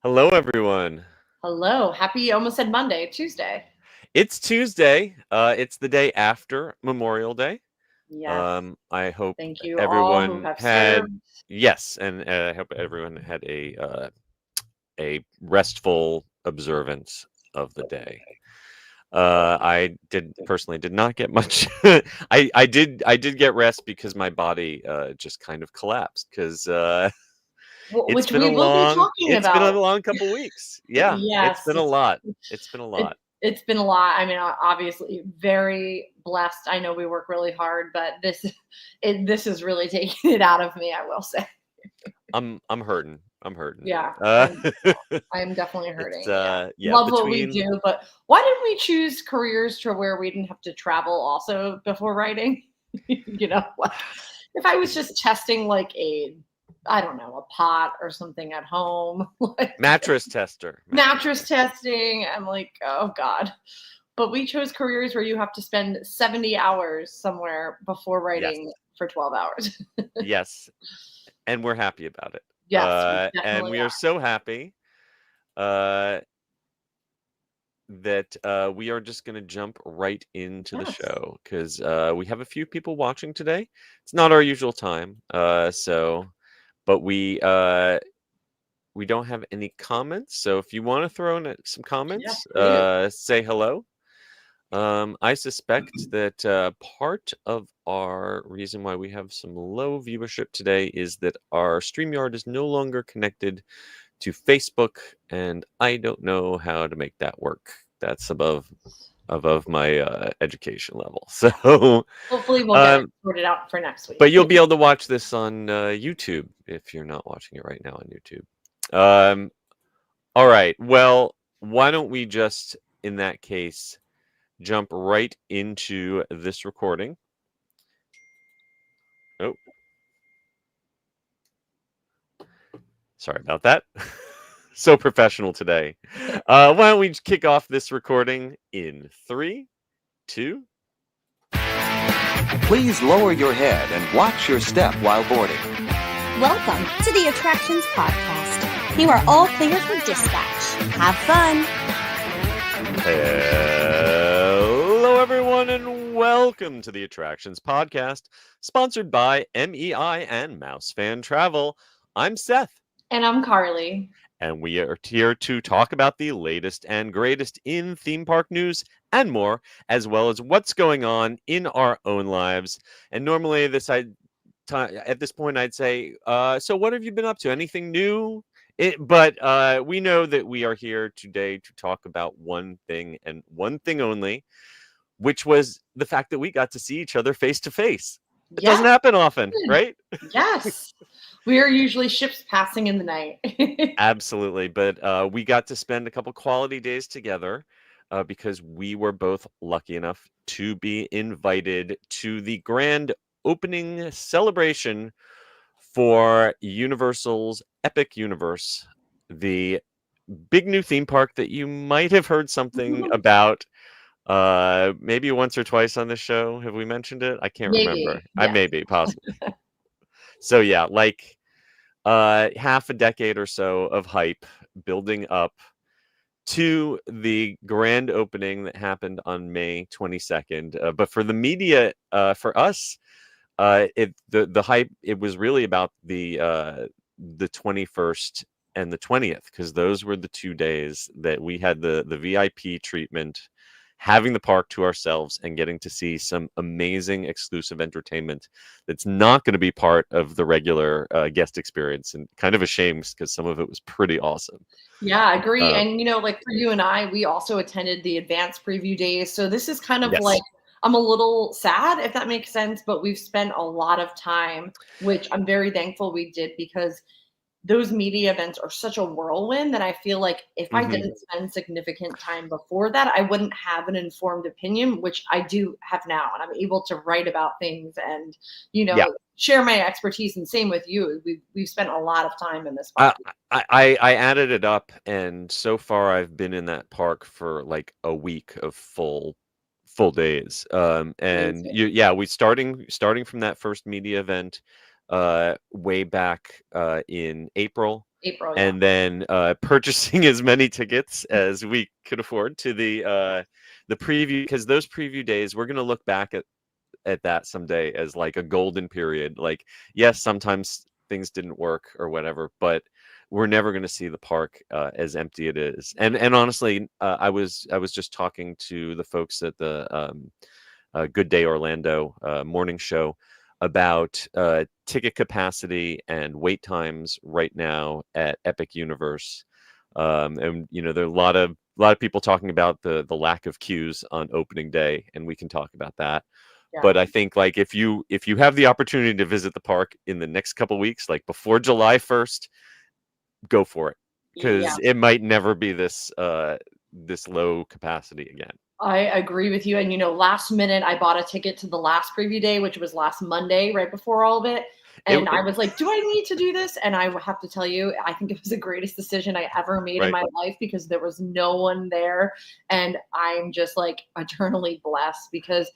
Hello, everyone. Hello. Happy almost said Monday, Tuesday. It's Tuesday. It's the day after Memorial Day. Yes. I hope Thank you all who everyone have had served. yes, and I hope everyone had a restful observance of the day. I did not get much. I did get rest because my body just kind of collapsed because Which we will be talking it's been a about. long couple weeks. Yeah, it's Yes. been a lot. It's been a It, lot. it's been a lot. I mean, obviously, very blessed. I know we work really hard, but this is really taking it out of me, I will say. I'm hurting. I'm hurting. Yeah, Uh, I'm definitely it's hurting. Yeah. yeah, Love what we between do, but why didn't we choose careers to where we didn't have to travel also before writing? Like if I was just testing like I don't know, a pot or something at home, like mattress tester. Mattress mattress tester. testing, I'm like, oh God. But we chose careers where you have to spend 70 hours somewhere before Yes. writing for 12 hours. Yes. And we're happy about it. Yes, we And definitely we are are. so happy uh that we are just going to jump right into the Yes. show because we have a few people watching today. It's not our usual time. But we don't have any comments. So if you want to throw in some Yes, comments, please. say hello. I suspect that part of our reason why we have some low viewership today is that our StreamYard is no longer connected to Facebook, and I don't know how to make that work. That's above my education level. So, Hopefully we'll get it um, sorted out for next week. but you'll be able to watch this on YouTube if you're not watching it right now on YouTube. Um, all right. Well, why don't we just, in that case, jump right into this recording. Oh, sorry about that. So professional today. Why don't we kick off this recording in 3, 2. Please lower your head and watch your step while boarding. Welcome to the Attractions Podcast. You are all clear for dispatch. Have fun. Hello, everyone, and welcome to the Attractions Podcast, sponsored by MEI and MEI-Travel. I'm Seth. And I'm Carly. And we are here to talk about the latest and greatest in theme park news and more, as well as what's going on in our own lives. And normally, at this point, I'd say, so what have you been up to? Anything new? But we know that we are here today to talk about one thing and one thing only, which was the fact that we got to see each other face to face. It doesn't happen often, right? Yes. We are usually ships passing in the night. Absolutely. But we got to spend a couple quality days together because we were both lucky enough to be invited to the grand opening celebration for Universal's Epic Universe, the big new theme park that you might have heard something about maybe once or twice on the show. Have we mentioned it? I can't remember. Maybe. I Yes. maybe, possibly. So yeah, like half a decade or so of hype building up to the grand opening that happened on May 22nd. But for the media, for us, the hype, it was really about the 21st and the 20th, because those were the 2 days that we had the VIP treatment, having the park to ourselves and getting to see some amazing exclusive entertainment that's not going to be part of the regular guest experience, and kind of a shame because some of it was pretty awesome. Yeah, I agree. Uh, And like for you and I, we also attended the advanced preview days. So this is kind of like yes. I'm a little sad if that makes sense, but we've spent a lot of time, which I'm very thankful we did because those media events are such a whirlwind that I feel like if I Hmm. didn't spend significant time before that, I wouldn't have an informed opinion, which I do have now. And I'm able to write about things and, Yeah. share my expertise. And same with you. We've spent a lot of time in this I, park. I added it up, and so far I've been in that park for like a week of full days. And Amazing. yeah, we starting from that first media event. way back in April, April, yeah. and then purchasing as many tickets as we could afford to the preview, because those preview days, we're going to look back at that someday as like a golden period. Like, yes, sometimes things didn't work or whatever, but we're never going to see the park as empty it is. And honestly, I was just talking to the folks at the Good Day Orlando morning show about ticket capacity and wait times right now at Epic Universe. And there are a lot of people talking about the lack of queues on opening day, and we can talk about that. Yeah. But I think, like, if you have the opportunity to visit the park in the next couple weeks, like before July 1st, go for it, Yeah. because it might never be this low capacity again. I agree with you. And, last minute, I bought a ticket to the last preview day, which was last Monday, right before all of it. And I was like, do I need to do this? And I have to tell you, I think it was the greatest decision I ever made in Right. my life, because there was no one there. And I'm just like eternally blessed, because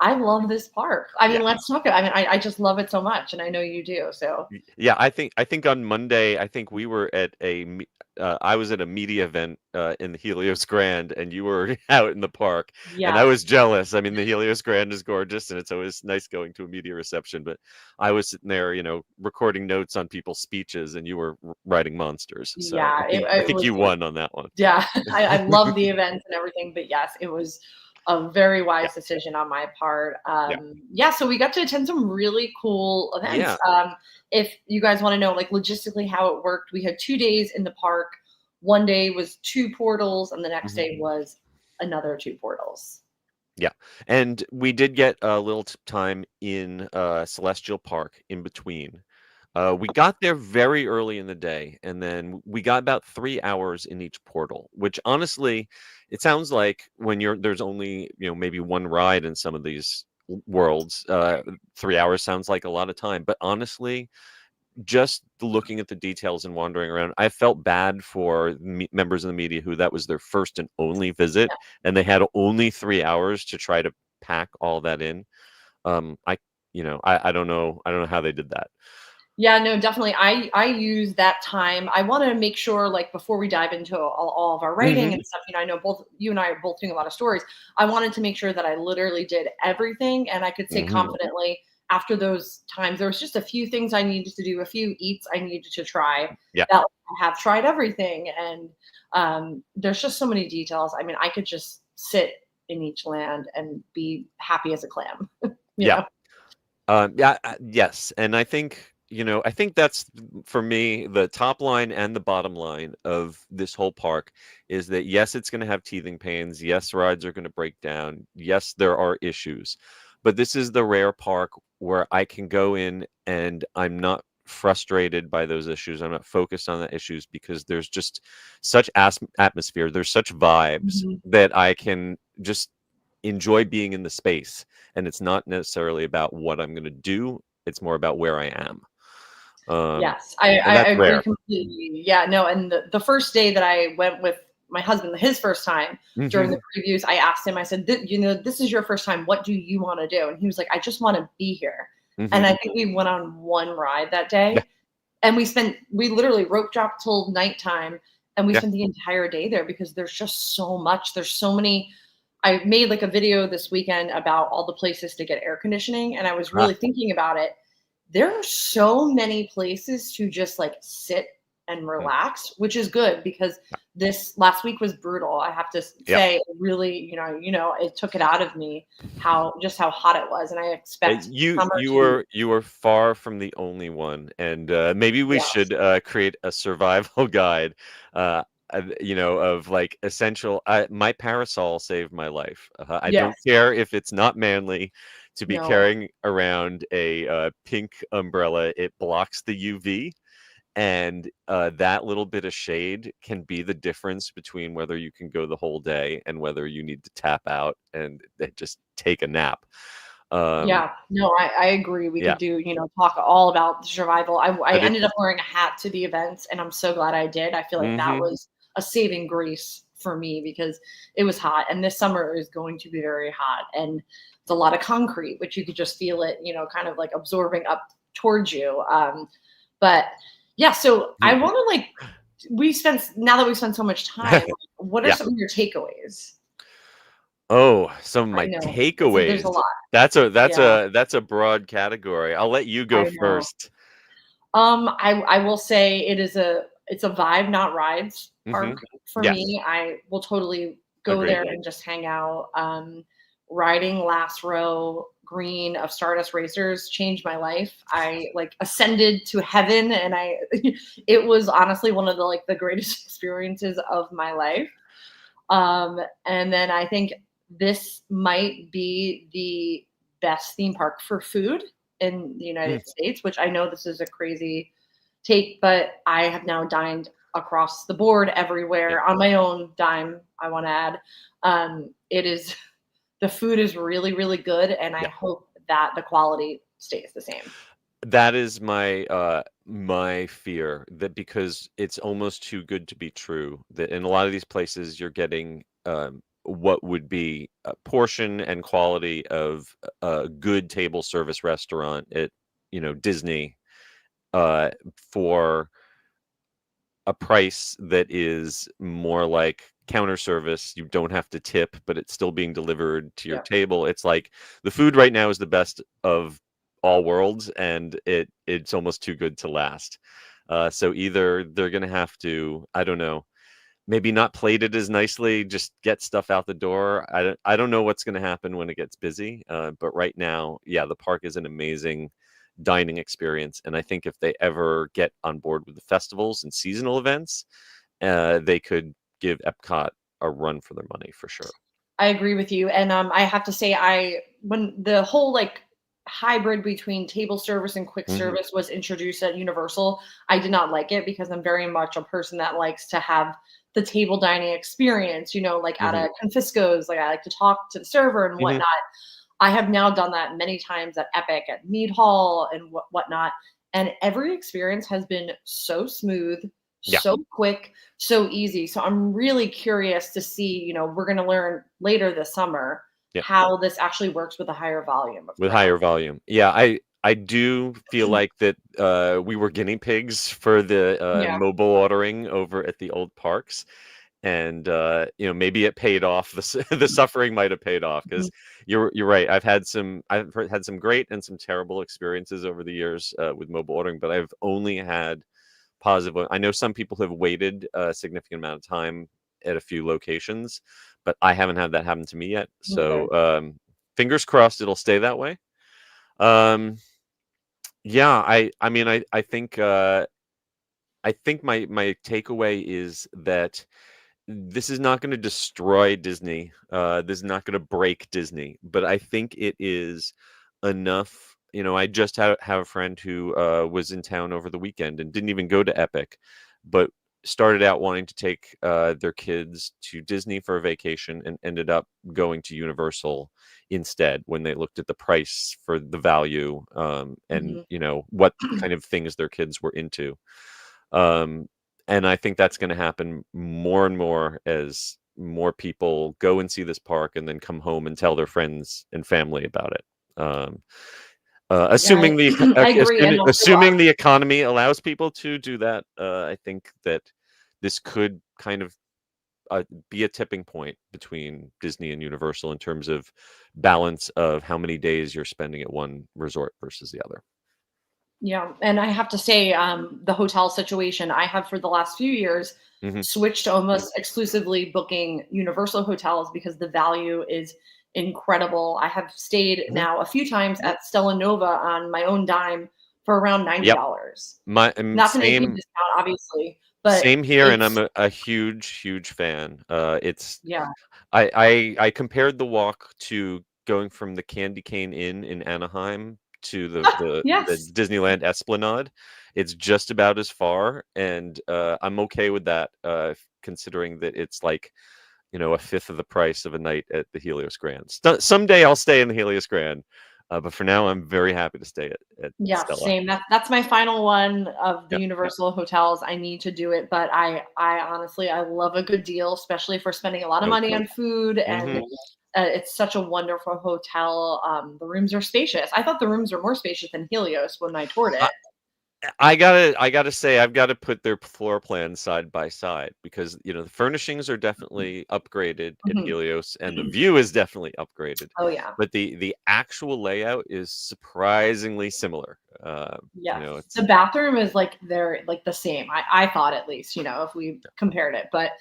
I love this park. I mean, Yeah. let's talk about, I just love it so much. And I know you do. So Yeah, I think on Monday, I think we were at I was at a media event in the Helios Grand, and you were out in the park, and I yeah, was jealous. I mean, the Helios Grand is gorgeous, and it's always nice going to a media reception, but I was sitting there, recording notes on people's speeches, and you were writing monsters. So yeah, I it think was you won on that one. yeah, I love the events and everything, but yes, it was a very wise decision on my part. Yeah. So we got to attend some really cool events. Yeah. If you guys want to know, like, logistically how it worked, we had 2 days in the park. One day was 2 portals, and the next day was another 2 portals. Yeah, and we did get a little time in Celestial Park in between. We got there very early in the day, and then we got about 3 hours in each portal, which honestly, it sounds like when there's only, maybe one ride in some of these worlds, 3 hours sounds like a lot of time. But honestly, just looking at the details and wandering around, I felt bad for members of the media who that was their first and only visit, and they had only 3 hours to try to pack all that in. I don't know how they did that. Yeah, no, definitely. I use that time. I want to make sure, like, before we dive into all of our writing and stuff, I know both you and I are both doing a lot of stories. I wanted to make sure that I literally did everything, and I could say confidently, after those times, there was just a few things I needed to do, a few eats I needed to try. Yeah. That I have tried everything, and there's just so many details. I mean, I could just sit in each land and be happy as a clam. Yeah. Yes, and I think that's, for me, the top line and the bottom line of this whole park is that, yes, it's going to have teething pains. Yes, rides are going to break down. Yes, there are issues, but this is the rare park where I can go in and I'm not frustrated by those issues. I'm not focused on the issues, because there's just such atmosphere. There's such vibes that I can just enjoy being in the space, and it's not necessarily about what I'm going to do. It's more about where I am. Yes, I and that's agree rare. completely. Yeah, no, and the first day that I went with my husband, his first time during the previews, I asked him, I said, this is your first time. What do you want to do? And he was like, I just want to be here. And I think we went on one ride that day, Yeah. and we literally rope dropped till nighttime, and we Yeah. spent the entire day there, because there's just so much. There's so many. I made like a video this weekend about all the places to get air conditioning, and I was really thinking about it. There are so many places to just like sit and relax, which is good, because this last week was brutal. I have to say, it really, it took it out of me how hot it was, and I expect you were far from the only one, and maybe we should create a survival guide. Of like essential. My parasol saved my life. I don't care if it's not manly to be carrying around a pink umbrella. It blocks the UV, and that little bit of shade can be the difference between whether you can go the whole day and whether you need to tap out and just take a nap. Yeah, no, I agree. We could do, talk all about the survival. I ended up wearing a hat to the events, and I'm so glad I did. I feel like that was a saving grace for me, because it was hot, and this summer is going to be very hot, and it's a lot of concrete, which you could just feel it, kind of like absorbing up towards you. But yeah, so I want to like now that we spent so much time, what are Yeah. some of your takeaways? Oh, some of I my know there's a takeaways. lot. That's Yeah, a broad category. I'll let you go I know. first. I will say it's a vibe, not rides Hmm. park for Yes, me. I will totally go agreed. there and just hang out. Riding last row green of Stardust Racers changed my life. I like ascended to heaven, and I it was honestly one of the like the greatest experiences of my life. And then I think this might be the best theme park for food in the Mm, United States, which I know this is a crazy take, but I have now dined across the board yeah. everywhere on my own dime, I want to add. It is the food is really, really good, and I Yeah. hope that the quality stays the same. That is my fear, that because it's almost too good to be true, that in a lot of these places you're getting what would be a portion and quality of a good table service restaurant at, Disney, uh for a price that is more like counter service. You don't have to tip, but it's still being delivered to your Yeah. table. It's like the food right now is the best of all worlds, and it's almost too good to last. So either they're gonna have to, I don't know, maybe not plate it as nicely, just get stuff out the door. I don't know what's gonna happen when it gets busy. But right now, yeah, the park is an amazing dining experience, and I think if they ever get on board with the festivals and seasonal events, they could give Epcot a run for their money for sure. I agree with you, and I have to say, when the whole like hybrid between table service and quick Hmm. service was introduced at Universal, I did not like it because I'm very much a person that likes to have the table dining experience. Like at Hmm. a Confisco's, like I like to talk to the server and Hmm. whatnot. I have now done that many times at Epic, at Mead Hall, and whatnot. And every experience has been so smooth, Yeah, so quick, so easy. So I'm really curious to see, we're going to learn later this summer yeah, how this actually works with a higher volume of with crowd. higher volume. Yeah, I do feel like that we were guinea pigs for the Yeah. mobile ordering over at the old parks. And maybe it paid off. The suffering might have paid off, Mhm. because you're right. I've had some great and some terrible experiences over the years with mobile ordering, but I've only had positive. I know some people have waited a significant amount of time at a few locations, but I haven't had that happen to me yet. Okay. So fingers crossed it'll stay that way. um yeah, I think my takeaway is that this is not going to destroy Disney. This is not going to break Disney, but I think it is enough. I just have a friend who was in town over the weekend and didn't even go to Epic, but started out wanting to take their kids to Disney for a vacation and ended up going to Universal instead when they looked at the price for the value, and Mhm. what kind of things their kids were into. Um, and I think that's going to happen more and more as more people go and see this park and then come home and tell their friends and family about it. Um, Yeah, assuming I agree. And also, assuming the economy allows people to do that, I think that this could kind of be a tipping point between Disney and Universal in terms of balance of how many days you're spending at one resort versus the other. yeah, and I have to say, the hotel situation, I have for the last few years Hmm. switched to almost exclusively booking Universal hotels because the value is incredible. I have stayed Hmm. now a few times at Stella Nova on my own dime for around Yep. $90. My Not to make me same. discount, obviously, but Same here, and I'm it's a huge fan. It's yeah. I compared the walk to going from the Candy Cane Inn in Anaheim to the Yes. Disneyland Esplanade. It's just about as far, and I'm okay with that, considering that it's like, a fifth of the price of a night at the Helios Grand. Someday I'll stay in the Helios Grand, but for now I'm very happy to stay at Yeah, Stella. same. That's my final one of the Yep. Universal hotels. I need to do it, but I honestly I love a good deal, especially for spending a lot of No money doubt. on food. And Hmm. It's such a wonderful hotel. The rooms are spacious. I thought the rooms were more spacious than Helios when I toured it. I gotta say, I've got to put their floor plans side by side because the furnishings are definitely upgraded at Mhm. Helios, and the view is definitely upgraded. Oh yeah. But the actual layout is surprisingly similar. Yes. It's The bathroom is like they're like the same. I thought at least, if we compared it. But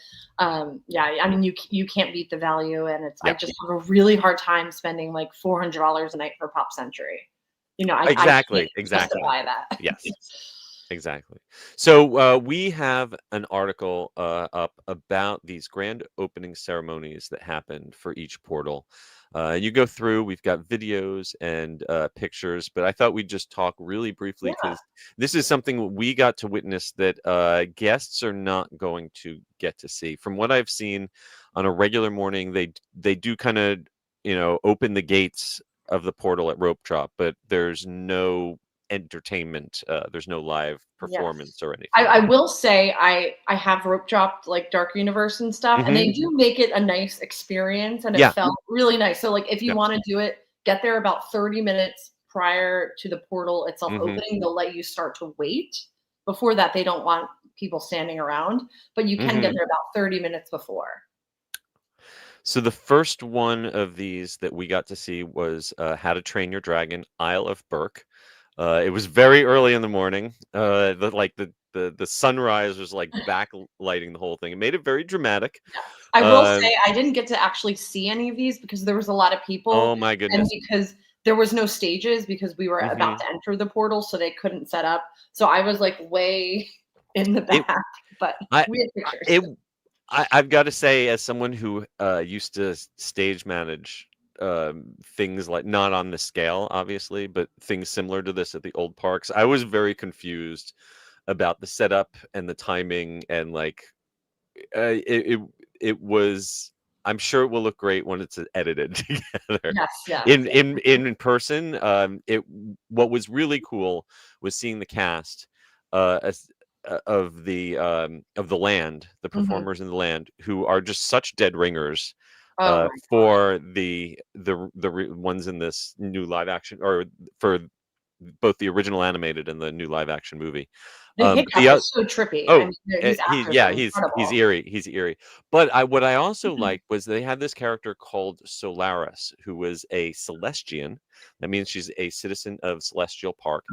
yeah, I mean you can't beat the value, and I yeah, just have a really hard time spending like $400 a night for Pop Century. I can't exactly. justify that. Yes. Exactly. So we have an article up about these grand opening ceremonies that happened for each portal. You go through, we've got videos and pictures, but I thought we'd just talk really briefly Yeah. because this is something we got to witness that guests are not going to get to see. From what I've seen on a regular morning, they do kind of, open the gates of the portal at rope drop, but there's no entertainment. There's no live Yes. performance or I, anything I like that. will say I have rope dropped like Dark Universe and stuff, and Hmm. they do make it a nice experience, and it Yeah, felt really nice. So like if you yeah. want to do it, get there about 30 minutes prior to the portal itself Hmm. opening. They'll let you start to wait. Before that, they don't want people standing around, but you can get Hmm. there about 30 minutes before. So the first one of these that we got to see was How to Train Your Dragon, Isle of Berk. It was very early in the morning. The sunrise was like backlighting the whole thing. It made it very dramatic. Yes. I will Um, say I didn't get to actually see any of these because there was a lot of people oh my and goodness. because there was no stages because we were about Hmm. to enter the portal, so they couldn't set up. So I was like way in the It back, but I we had I- pictures. it I've got to say, as someone who used to stage manage things like not on the scale, obviously, but things similar to this at the old parks, I was very confused about the setup and the timing, and like it it was. I'm sure it will look great when it's edited together. Yes, yes, In yes. person, what was really cool was seeing the cast as, of the land, the Mhm. performers in the land, who are just such dead ringers Oh my gosh. for the ones in this new live action, or for both the original animated and the new live action movie. The But the Hiccup is so trippy. I Oh, mean, these he actors yeah, are he's incredible. eerie, he's eerie. But what I also Mhm. liked was they had this character called Solaris, who was a Celestian. That means she's a citizen of Celestial Park,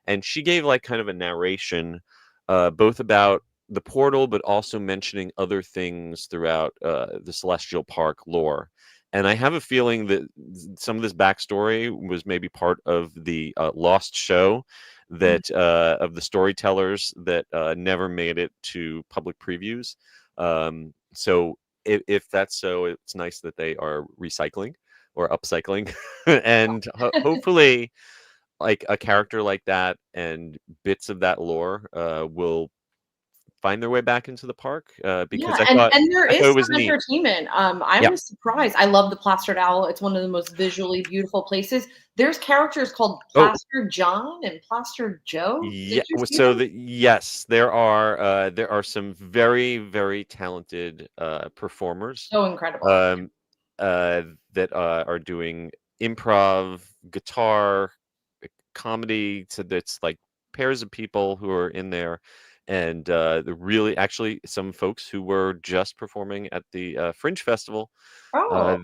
and she gave like kind of a narration, both about the portal, but also mentioning other things throughout the Celestial Park lore. And I have a feeling that some of this backstory was maybe part of the Lost show Mhm. that of the storytellers that never made it to public previews. So if that's so, it's nice that they are recycling or upcycling, and hopefully, like a character like that and bits of that lore will find their way back into the park Yeah, because and there I thought is it was some neat. entertainment. I Yeah. was surprised. I love the Plastered Owl. It's one of the most visually beautiful places. There's characters called Oh, Plaster John and Plaster Joe. Did yeah. you see So them? yes, there are some very very talented performers So incredible. um, that are doing improv, guitar, comedy. So that's like pairs of people who are in there, and the really actually some folks who were just performing at the Fringe Festival. Oh,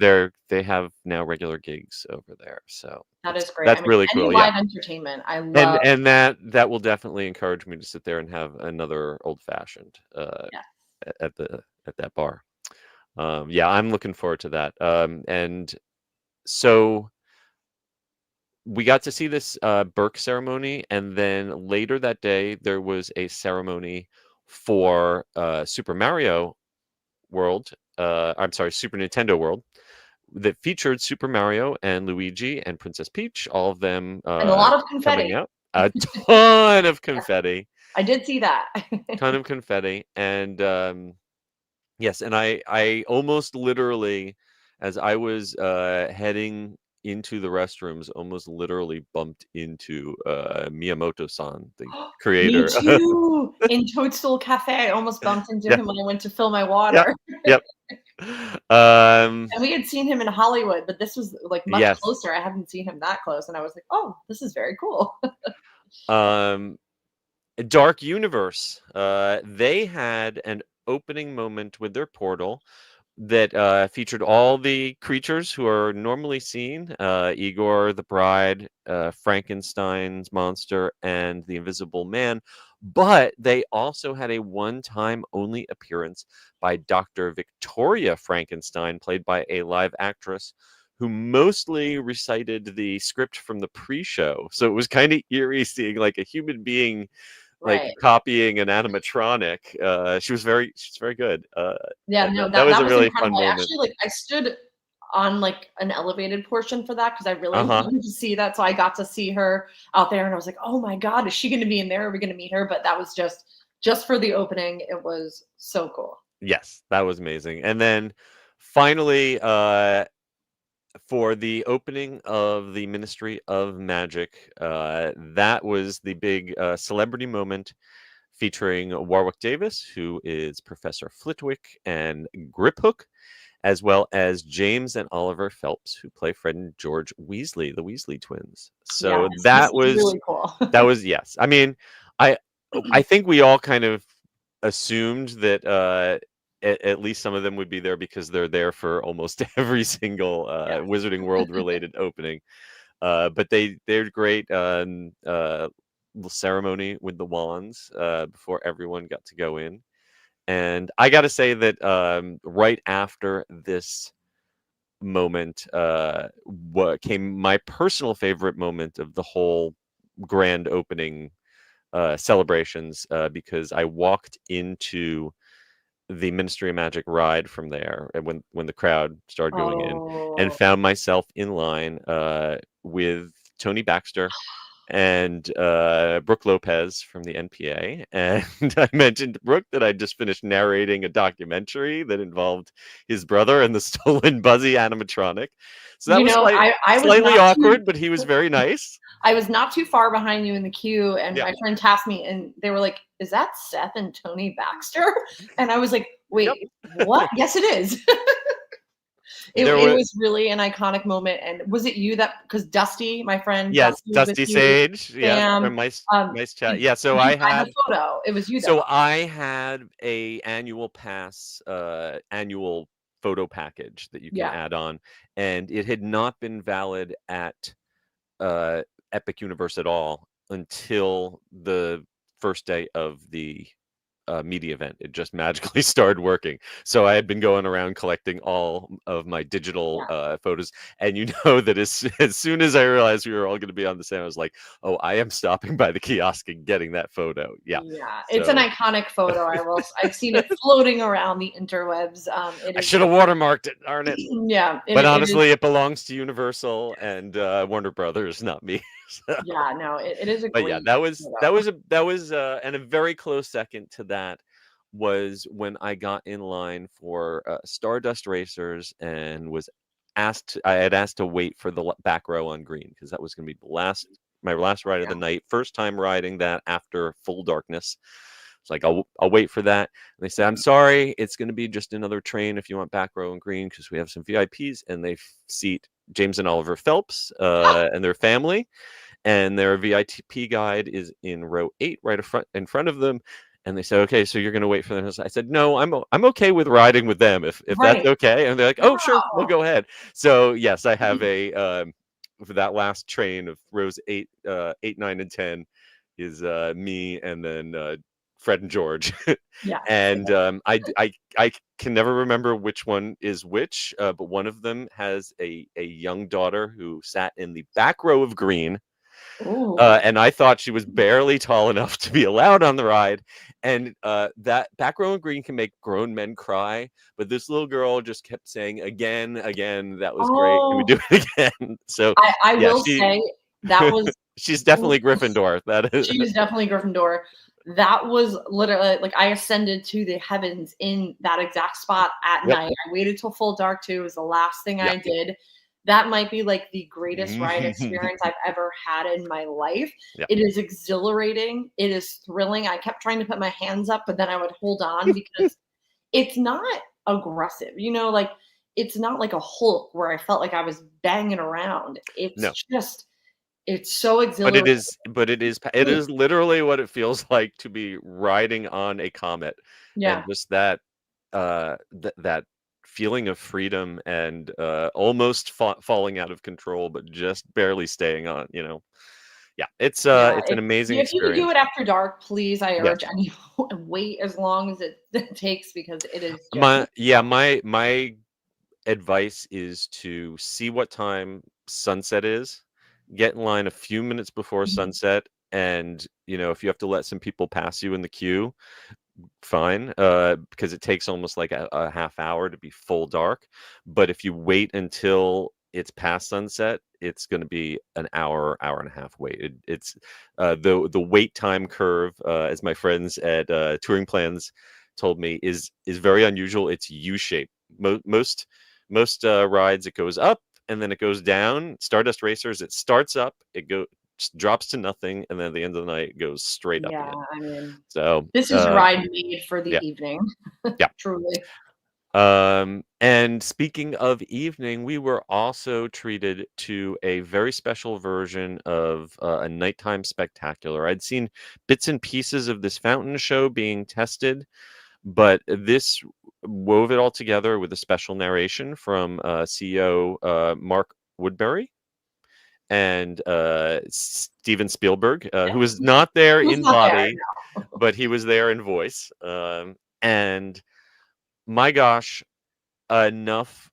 They have now regular gigs over there, so that is great. I that's mean, really any cool. Yeah, live entertainment, I and love. that will definitely encourage me to sit there and have another old fashioned Yeah. at that bar. Yeah, I'm looking forward to that. And so we got to see this Burke ceremony, and then later that day there was a ceremony for Super Mario World. I'm sorry, Super Nintendo World, that featured Super Mario and Luigi and Princess Peach, all of them And a lot of coming confetti. out. A ton of confetti, I did see that. ton of confetti, and yes, and I almost literally, as I was heading into the restrooms, almost literally bumped into Miyamoto-san, the Me creator. too. In Toadstool Cafe, I almost bumped into Yeah, him when I went to fill my yep, water. yep. Um, And we had seen him in Hollywood, but this was like much yes. closer. I haven't seen him that close, and I was like, "Oh, this is very cool." Um, Dark Universe. They had an opening moment with their portal that featured all the creatures who are normally seen: Igor, the Bride, Frankenstein's monster, and the Invisible Man. But they also had a one-time only appearance by Dr. Victoria Frankenstein, played by a live actress who mostly recited the script from the pre-show. So it was kind of eerie seeing like a human being like Right. copying an animatronic. She's very good. Yeah, And no, that was that a was really fun incredible. I moment. actually, like, I stood on, like, an elevated portion for that because I really Uh-huh. wanted to see that, so I got to see her out there, and I was like, "Oh my god, is she gonna be in there? Are we gonna meet her?" But that was just for the opening, it was so cool. Yes, that was amazing. And then finally, for the opening of the Ministry of Magic, that was the big celebrity moment featuring Warwick Davis, who is Professor Flitwick and Griphook, as well as James and Oliver Phelps, who play Fred and George Weasley, the Weasley twins. Yeah, So this is really cool. that was yes. I mean, I I think we all kind of assumed that at least some of them would be there because they're there for almost every single Yes. Wizarding World related opening. But they're great. The ceremony with the wands before everyone got to go in. And I got to say that right after this moment, what came my personal favorite moment of the whole grand opening celebrations, because I walked into the Ministry of Magic ride from there, and when the crowd started going in, and Oh, found myself in line with Tony Baxter and Brooke Lopez from the NPA. And I mentioned to Brooke that I just finished narrating a documentary that involved his brother and the stolen Buzzy animatronic. So that you was know, I was slightly not too awkward, but he was very nice. I was not too far behind you in the queue, and Yeah. my friend tasked me, and they were like, "Is that Seth and Tony Baxter?" And I was like, Yep. "Wait, what? Yes, it is." There It were was really an iconic moment, and was it you that because Dusty, my friend yes, Dusty was with Dusty you, Sage. Yes, from Sam, Mice Chat. did Yeah, so you I buy the had photo? It was you that so bought I had a annual pass, annual photo package that you it. can Yeah, add on, and it had not been valid at uh, Epic Universe at all until the first day of the media event. It just magically started working. So I had been going around collecting all of my digital yeah. photos, and you know that as soon as I realized we were all going to be on the same, I was like, "Oh, I am stopping by the kiosk and getting that photo." Yeah. Yeah, it's an So iconic photo. I've seen it floating around the interwebs. It I is should have watermarked it, darn it. yeah, But it is honestly, it belongs to Universal and Warner Brothers, not me. So, yeah, no, it is a but yeah, great that photo. was and a very close second to that was when I got in line for Stardust Racers and was asked. I had asked to wait for the back row on green because that was going to be my last ride of the Yeah. night. First time riding that after full darkness. It's like I'll wait for that. And they said, "I'm sorry, it's going to be just another train if you want back row and green because we have some VIPs." And they seat James and Oliver Phelps and their family, and their VIP guide is in row 8, right in front of them. And they said, "Okay, so you're going to wait for them." I said, "No, I'm okay with riding with them if that's Right. okay." And they're like, "Oh, sure, we'll Wow. go ahead." So yes, I have a for that last train of rows 8, 9, and 10 is me and then Fred and George. Yes. And I can never remember which one is which, but one of them has a young daughter who sat in the back row of green, Ooh. and I thought she was barely tall enough to be allowed on the ride. And that back row of green can make grown men cry, but this little girl just kept saying again, again, "That was great. Can we Oh, do it again?" So I yeah, will say that was she's definitely Gryffindor. That is she was definitely Gryffindor. That was literally like I ascended to the heavens in that exact spot at yep, night. I waited till full dark too. It was the last thing yep. I did. That might be like the greatest ride experience I've ever had in my life. Yep. It is exhilarating. It is thrilling. I kept trying to put my hands up, but then I would hold on because it's not aggressive. You know, like it's not like a Hulk where I felt like I was banging around. It's No. just it's so But it exhilarating. is literally what it feels like to be riding on a comet, and Yeah. just that that feeling of freedom and almost falling out of control, but just barely staying on. Yeah, Yeah, it's an amazing if you could do experience. it after dark, please, I Yes. urge anyone wait as long as it takes because it is just My advice is to see what time sunset is, get in line a few minutes before Mhm. sunset, and if you have to let some people pass you in the queue, fine, because it takes almost like a half hour to be full dark. But if you wait until it's past sunset, it's going to be an hour and a half wait. It's the wait time curve, as my friends at Touring Plans told me, is very unusual. It's U-shaped. Most rides, it goes up and then it goes down. Stardust Racers, it starts up, it drops to nothing, and then at the end of the night it goes straight up yeah, again. I mean, So this is a ride made for the yeah, evening, yeah. truly. And speaking of evening, we were also treated to a very special version of a nighttime spectacular. I'd seen bits and pieces of this fountain show being tested, but this wove it all together with a special narration from CEO Mark Woodbury and Steven Spielberg, who was not there Who's in not there? body, but he was there in voice. And my gosh, enough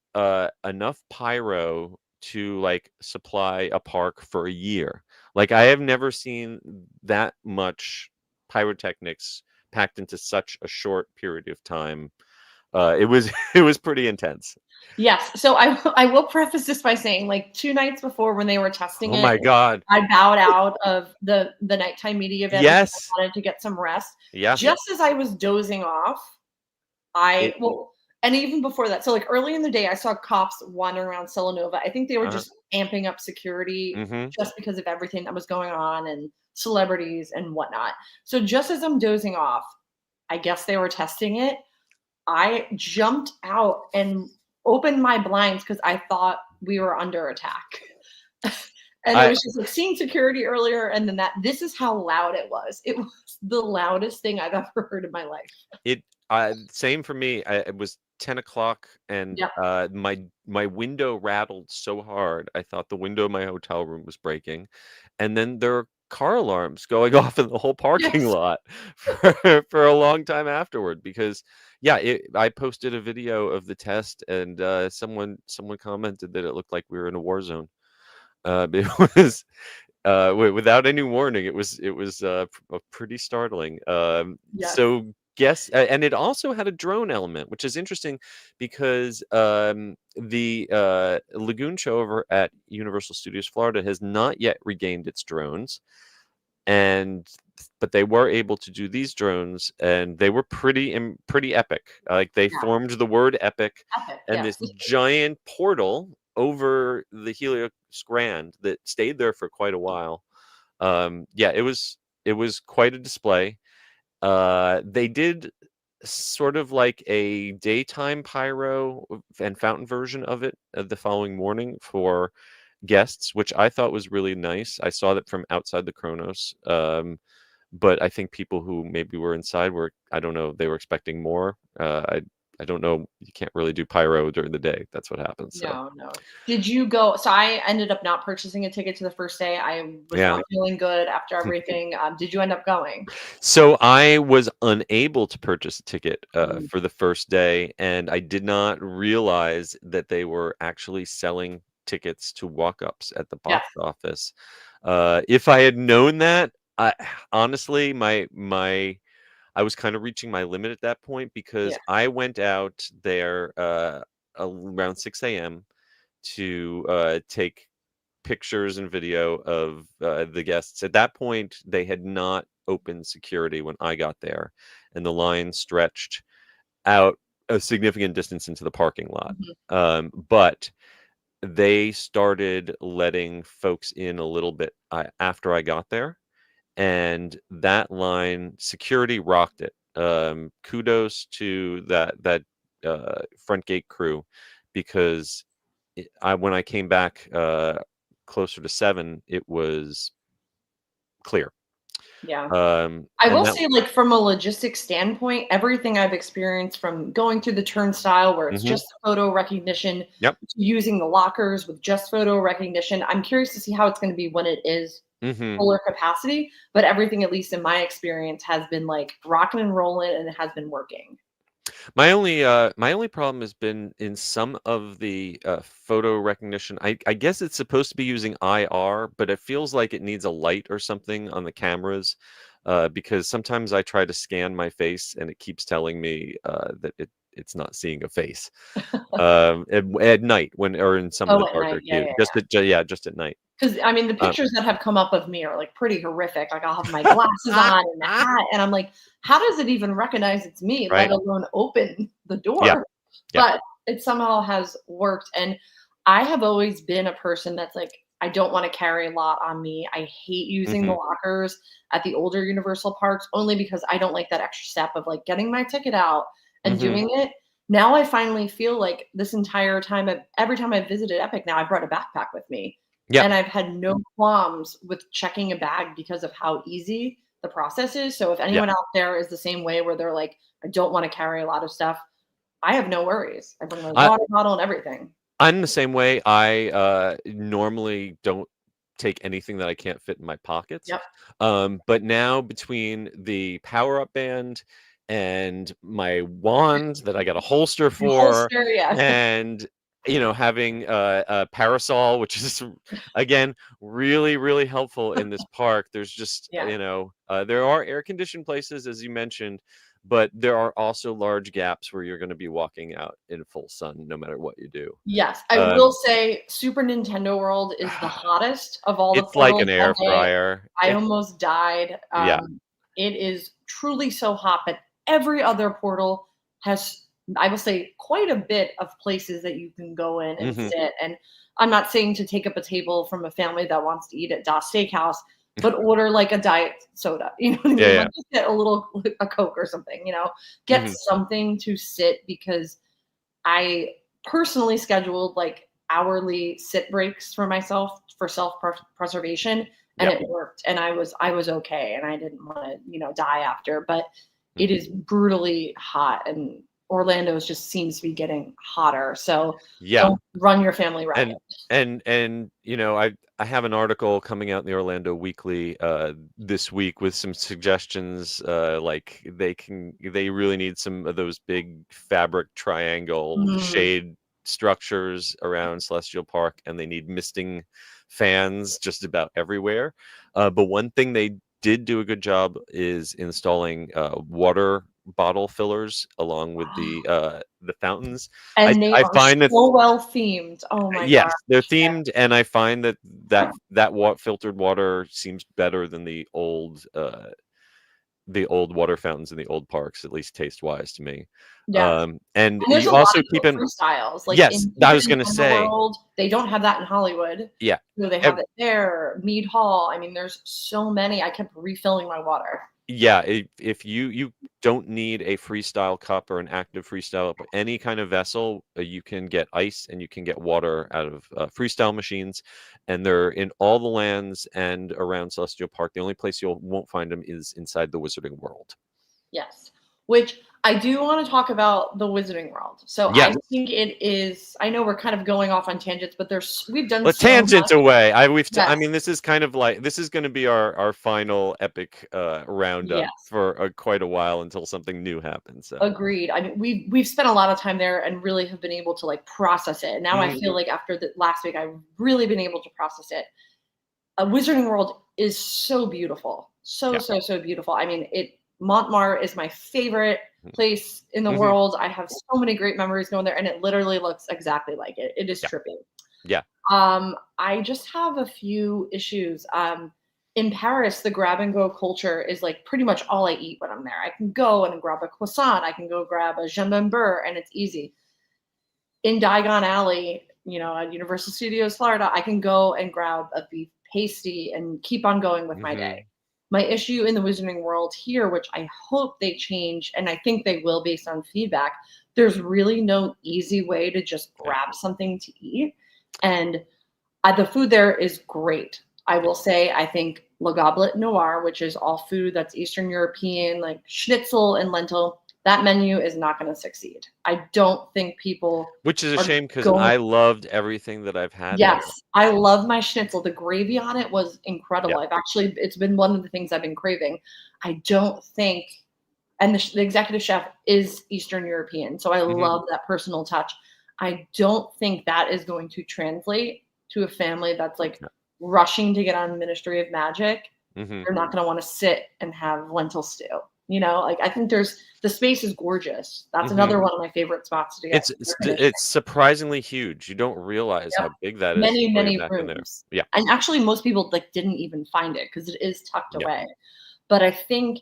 pyro to like supply a park for a year. Like, I have never seen that much pyrotechnics packed into such a short period of time. It was it was pretty intense. Yes. So I will preface this by saying, like 2 nights before when they were testing Oh it, my god. I bowed out of the nighttime media event because Yes. I wanted to get some rest. Yeah. Just as I was dozing off, It and even before that, so like early in the day, I saw cops wandering around Selanova. I think they were uh just amping up security mhm. just because of everything that was going on and celebrities and whatnot. So just as I'm dozing off, I guess they were testing it. I jumped out and opened my blinds because I thought we were under attack. And it I was just like seeing security earlier, and then this is how loud it was. It was the loudest thing I've ever heard in my life. It same for me. It was 10 o'clock, and Yep. my window rattled so hard I thought the window of my hotel room was breaking, and then there are car alarms going off in the whole parking Yes. lot for a long time afterward. Because yeah, I posted a video of the test, and someone commented that it looked like we were in a war zone. It was without any warning. It was pretty startling. Yes. So guess, and it also had a drone element, which is interesting because the Lagoon Show over at Universal Studios Florida has not yet regained its drones, and but they were able to do these drones, and they were pretty epic. Like, they Yeah. formed the word epic, Epic. and Yes. this giant portal over the Helios Grand that stayed there for quite a while. Yeah, it was quite a display. They did sort of like a daytime pyro and fountain version of it the following morning for guests, which I thought was really nice. I saw that from outside the Kronos. But I think people who maybe were inside were, I don't know, they were expecting more. I don't know. You can't really do pyro during the day. That's what happens. So No, no. Did you go? So I ended up not purchasing a ticket to the first day. I was yeah. not feeling good after everything. Did you end up going? So I was unable to purchase a ticket Mm. for the first day, and I did not realize that they were actually selling tickets to walk-ups at the Yes. box office. If I had known that, I honestly, I was kind of reaching my limit at that point, because Yeah. I went out there around 6 a.m. to take pictures and video of the guests. At that point, they had not opened security when I got there, and the line stretched out a significant distance into the parking lot. Mhm. But they started letting folks in a little bit after I got there, and that line, security rocked it. Kudos to that front gate crew, because when I came back closer to 7, it was clear. Yeah. I I will say, like, from a logistics standpoint, everything I've experienced from going through the turnstile where it's just photo recognition Yep. to using the lockers with just photo recognition. I'm curious to see how it's going to be when it is fuller capacity, but everything, at least in my experience, has been like rocking and rolling and it has been working. My only problem has been in some of the photo recognition. I guess it's supposed to be using IR, but it feels like it needs a light or something on the cameras, because sometimes I try to scan my face and it keeps telling me that it's not seeing a face at night or in some of the Oh, at night. darker Yeah, cues. yeah, Just yeah. just at night. Because I mean, the Um, pictures that have come up of me are like pretty horrific. Like I'll have my glasses on and the hat, and I'm like, how does it even recognize it's me, let right? alone open the Yeah, door? yeah. But it somehow has worked. And I have always been a person that's like, I don't want to carry a lot on me. I hate using the hmm lockers at the older Universal parks only because I don't like that extra step of like getting my ticket out and hmm doing it. Now I finally feel like this entire time, every time I visited Epic now, I brought a backpack with me. Yeah. And I've had no qualms with checking a bag because of how easy the process is. So if Yeah. anyone out there is the same way where they're like, I don't want to carry a lot of stuff, I have no worries. I bring my I, water bottle and everything. I'm the same way. I normally don't take anything that I can't fit in my pockets. Yep. But now between the power up band and my wand that I got a holster Your for, holster, yeah. and having a parasol, which is again really really helpful in this park. There's just Yeah. there are air conditioned places as you mentioned, but there are also large gaps where you're going to be walking out in full sun no matter what you do. Yes. I will Um, say Super Nintendo World is the hottest of all the it's like portals an that air day. fryer. I almost died. Yeah. It is truly so hot, but every other portal has, I will say, quite a bit of places that you can go in and hmm sit. And I'm not saying to take up a table from a family that wants to eat at Das Steakhouse, but order like a diet soda. You know what I Yeah, mean? yeah. Like just get a Coke or something, get hmm something to sit because I personally scheduled like hourly sit breaks for myself for self-preservation, and Yeah. it worked, and I was okay, and I didn't want to die after. But it hmm is brutally hot, and Orlando just seems to be getting hotter, so Yeah. don't run your family riot. And I have an article coming out in the Orlando Weekly this week with some suggestions, like they really need some of those big fabric triangle Mm, shade structures around Celestial Park, and they need misting fans just about everywhere. But one thing they did do a good job is installing water bottle fillers along with the fountains. I and they I are find that so well themed. Oh my gosh. yes, they're Yeah. themed, and I find that filtered water seems better than the old water fountains in the old parks, at least taste wise to me. Yes. And And there's you a lot also of keep good in freestyles, like, yes, in I Super was gonna Nintendo say, World, they don't have that in Hollywood. yeah, They have it there, Mead Hall, I mean, there's so many, I kept refilling my water. yeah, if you don't need a freestyle cup or an active freestyle, but any kind of vessel, you can get ice and you can get water out of freestyle machines, and they're in all the lands and around Celestial Park. The only place you won't find them is inside the Wizarding World. Yes, which I do wanna talk about the Wizarding World. So I Yes, think it is I know we're kind of going off on tangents, but we've done a so tangent much. away. I Yes, mean, this is kind of like this is going to be our final epic roundup yes. for quite a while until something new happens. So. Agreed. I mean, we've spent a lot of time there and really have been able to like process it. And now I Mhm. feel like after the last week, I've really been able to process it. A Wizarding World is so beautiful, so Yeah. so so beautiful. I mean, Montmartre is my favorite place in the hmm world. I have so many great memories going there, and it literally looks exactly like it. It is Yeah. trippy. Yeah. I just have a few issues. In Paris, the grab and go culture is like pretty much all I eat when I'm there. I can go and grab a croissant, I can go grab a jambon and it's easy. In Diagon Alley, at Universal Studios Florida, I can go and grab a beef pasty and keep on going with my hmm day. My issue in the Wizarding World here, which I hope they change, and I think they will based on feedback, there's really no easy way to just Yeah. grab something to eat. And the food there is great. I will say, I think Le Goblet Noir, which is all food that's Eastern European, like schnitzel and lentil, that menu is not going to succeed. I don't think people Which is a are shame because going. I loved everything that I've had there. Yes, I love my schnitzel. The gravy on it was Yeah. incredible. It's been one of the things I've been craving. I don't think, and the executive chef is Eastern European, so I love that personal touch. I don't think that is going to translate to a family that's like Yeah. rushing to get on Ministry of Magic. Mhm. They're not going to want to sit and have lentil stew. Like I think the space is gorgeous. That's another one of my favorite spots to get. It's surprisingly huge. You don't realize Yep. how big that is Many, until you're many back in there. rooms. Yeah. And actually most people like didn't even find it because it is tucked Yeah. away. But I think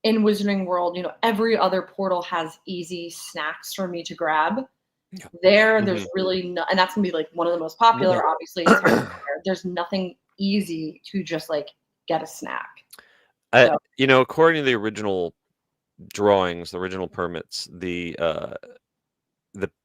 in Wizarding World, every other portal has easy snacks for me to grab. Yeah. There's really no, and that's gonna be like one of the most popular, obviously. It's Harry Potter. There's nothing easy to just like get a snack. So, According to the original drawings, the original permits, the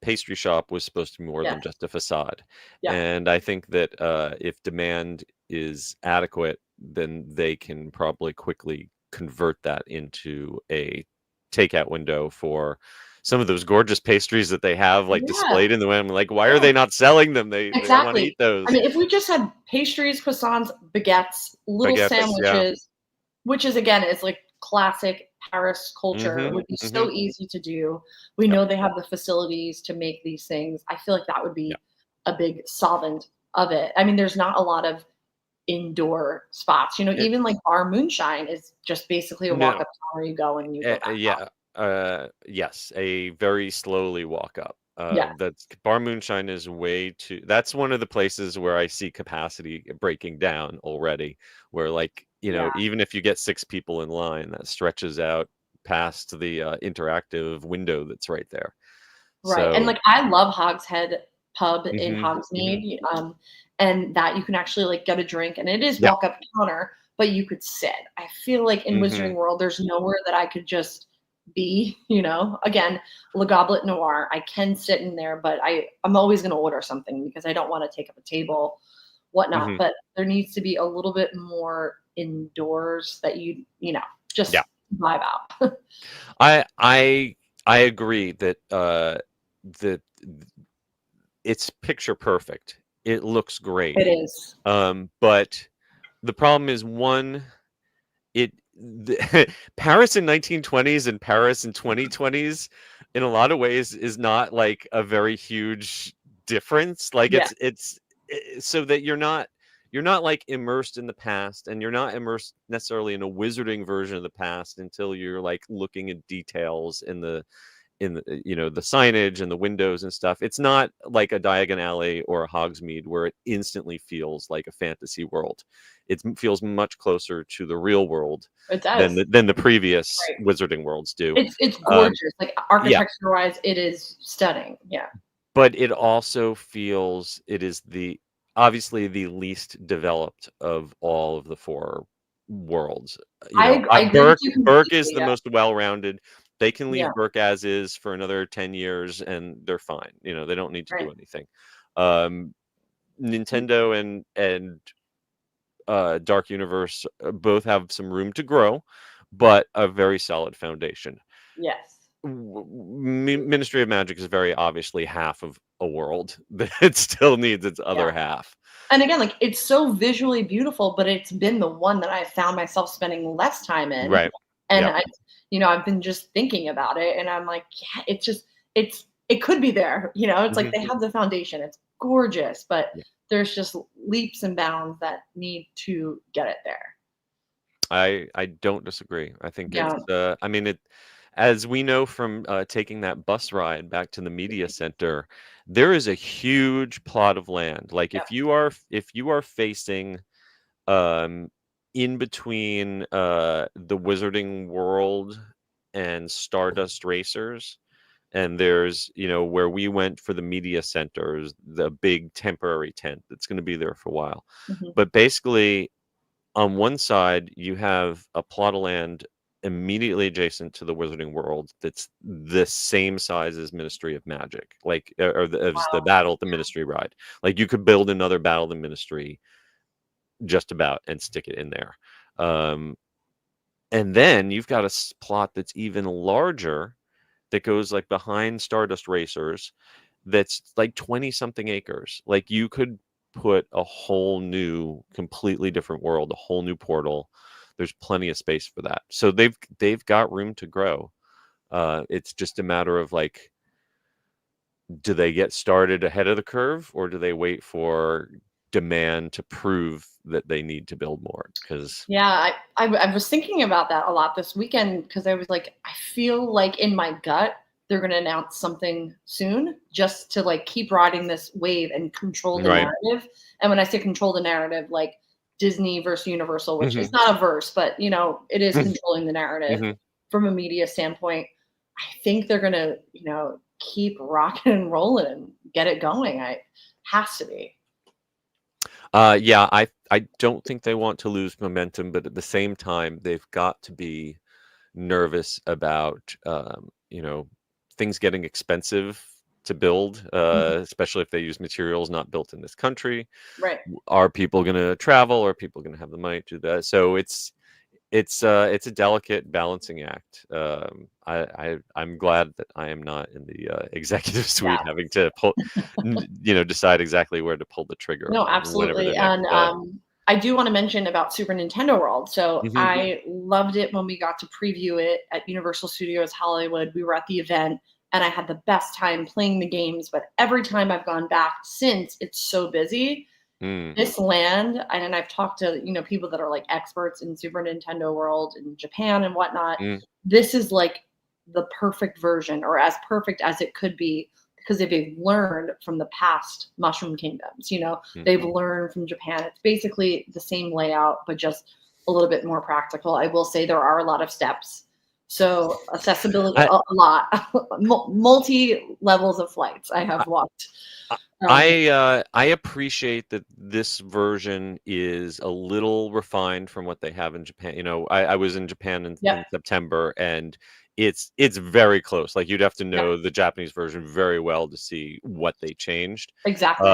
pastry shop was supposed to be more than yes, just a facade. yeah, And I think that if demand is adequate, then they can probably quickly convert that into a takeout window for some of those gorgeous pastries that they have like yeah, displayed in the window. Like, why are yeah. they not selling them? I want to eat Exactly. those I mean, if we just had pastries, croissants, baguettes, little baguettes. Yeah. sandwiches, which is again is like classic Paris culture, it Mm-hmm. would be Mm-hmm. so easy to do. We Yeah. know they have the facilities to make these things. I feel like that would be Yeah. a big solvent of it. I mean, there's not a lot of indoor spots. Even like Bar Moonshine is just basically a walk No. up where you go and you go back out. Yeah. Yes, a very slowly walk up. Yeah, That's Bar Moonshine is way too. That's one of the places where I see capacity breaking down already. Where yeah, even if you get 6 people in line, that stretches out past the interactive window that's right there. right. And So, like I love Hogshead Pub in mhm, Hogsmeade. And that you can actually like get a drink and it is yeah, walk up counter, but you could sit. I feel like in Wizarding mhm, World, there's nowhere that I could just be, again, Le Goblet Noir. I can sit in there, but I'm always going to order something because I don't want to take up a table, whatnot. mhm, But there needs to be a little bit more indoors that just yeah. vibe out. I agree that that it's picture perfect. It looks great. It is. But the problem is Paris in 1920s and Paris in 2020s in a lot of ways is not like a very huge difference. Like Yeah. so that you're not like immersed in the past, and you're not immersed necessarily in a wizarding version of the past until you're like looking at details in the signage and the windows and stuff. It's not like a Diagon Alley or a Hogsmeade where it instantly feels like a fantasy world. It feels much closer to the real world It than does. the previous Right. Wizarding Worlds do. It's Um, gorgeous. Like yeah, architecture wise, it is stunning. Yeah. but it also feels it is obviously the least developed of all of the 4 worlds. I agree with Burke you Burke is completely. the Yeah. most well-rounded. They can Yeah. leave Burke as is for another 10 years and they're fine. They don't need to Right. do anything. Nintendo and Dark Universe both have some room to grow, but a very solid foundation. Yes. Ministry of Magic is very obviously half of a world that still needs its other Yeah. half. And again, like it's so visually beautiful, but it's been the one that I found myself spending less time in. Right. And Yeah. I've been just thinking about it and I'm like, yeah, it could be there. It's like Mhm. they have the foundation. It's gorgeous, but Yeah. there's just leaps and bounds that need to get it there. I don't disagree. I think Yeah. I mean it as we know from taking that bus ride back to the media center, there is a huge plot of land. Like Yeah. if you are facing um in between the Wizarding World and Stardust Racers, and there's where we went for the media centers, the big temporary tent that's going to be there for a while. Mhm. But basically on one side, you have a plot of land immediately adjacent to the Wizarding World that's the same size as Ministry of Magic, like as the Wow. Battle at the Ministry ride. Like you could build another Battle of the Ministry just about and stick it in there. And then you've got a plot that's even larger that goes like behind Stardust Racers that's like 20 something acres. Like you could put a whole new, completely different world, a whole new portal. There's plenty of space for that. So they've got room to grow. It's just a matter of like, do they get started ahead of the curve, or do they wait for demand to prove that they need to build more? Because Yeah, I was thinking about that a lot this weekend because I was like, I feel like in my gut they're going to announce something soon just to like keep riding this wave and control the right. narrative. And when I say control the narrative, like Disney versus Universal, which is Mhm. not a verse, but you know, it is controlling the narrative Mhm. from a media standpoint. I think they're going to, you know, keep rocking and rolling and get it going. I has to be. Yeah, I don't think they want to lose momentum, but at the same time, they've got to be nervous about things getting expensive to build, Mhm. especially if they use materials not built in this country. Right. Are people going to travel? Are people going to have the money to do that? So it's a delicate balancing act. I'm glad that I am not in the executive suite, Yeah. having to decide exactly where to pull the trigger No, whenever absolutely. their next. And I do want to mention about Super Nintendo World. So Mhm. I loved it when we got to preview it at Universal Studios Hollywood. We were at the event and I had the best time playing the games. But every time I've gone back since, it's so busy. Mm, This land, and I've talked to, you know, people that are like experts in Super Nintendo World in Japan and whatnot. mm, This is like the perfect version, or as perfect as it could be, because they've learned from the past Mushroom Kingdoms. You know, they've mhm. learned from Japan. It's basically the same layout, but just a little bit more practical. I will say there are a lot of steps. So accessibility, I, a lot, multi levels of flights I I have walked. I Um, I appreciate that this version is a little refined from what they have in Japan. I was in Japan yep, in September, and it's very close. Like you'd have to yep. know the Japanese version very well to see what they changed. Exactly.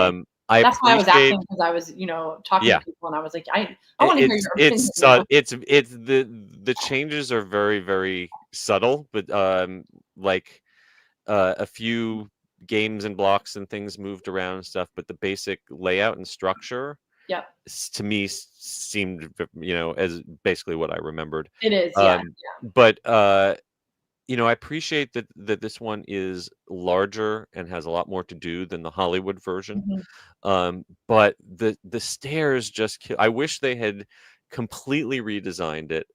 I That's why I was appreciate, asking because I was, you know, talking to yeah. people and I was like, I want to hear It's your it's opinion, you su- know? it's the changes are very, very subtle, but like a few games and blocks and things moved around and stuff, but the basic layout and structure Yep. to me seemed as basically what I remembered. It is, yeah. Um, but I appreciate that this one is larger and has a lot more to do than the Hollywood version. Mhm. But the stairs just kill. I wish they had completely redesigned it.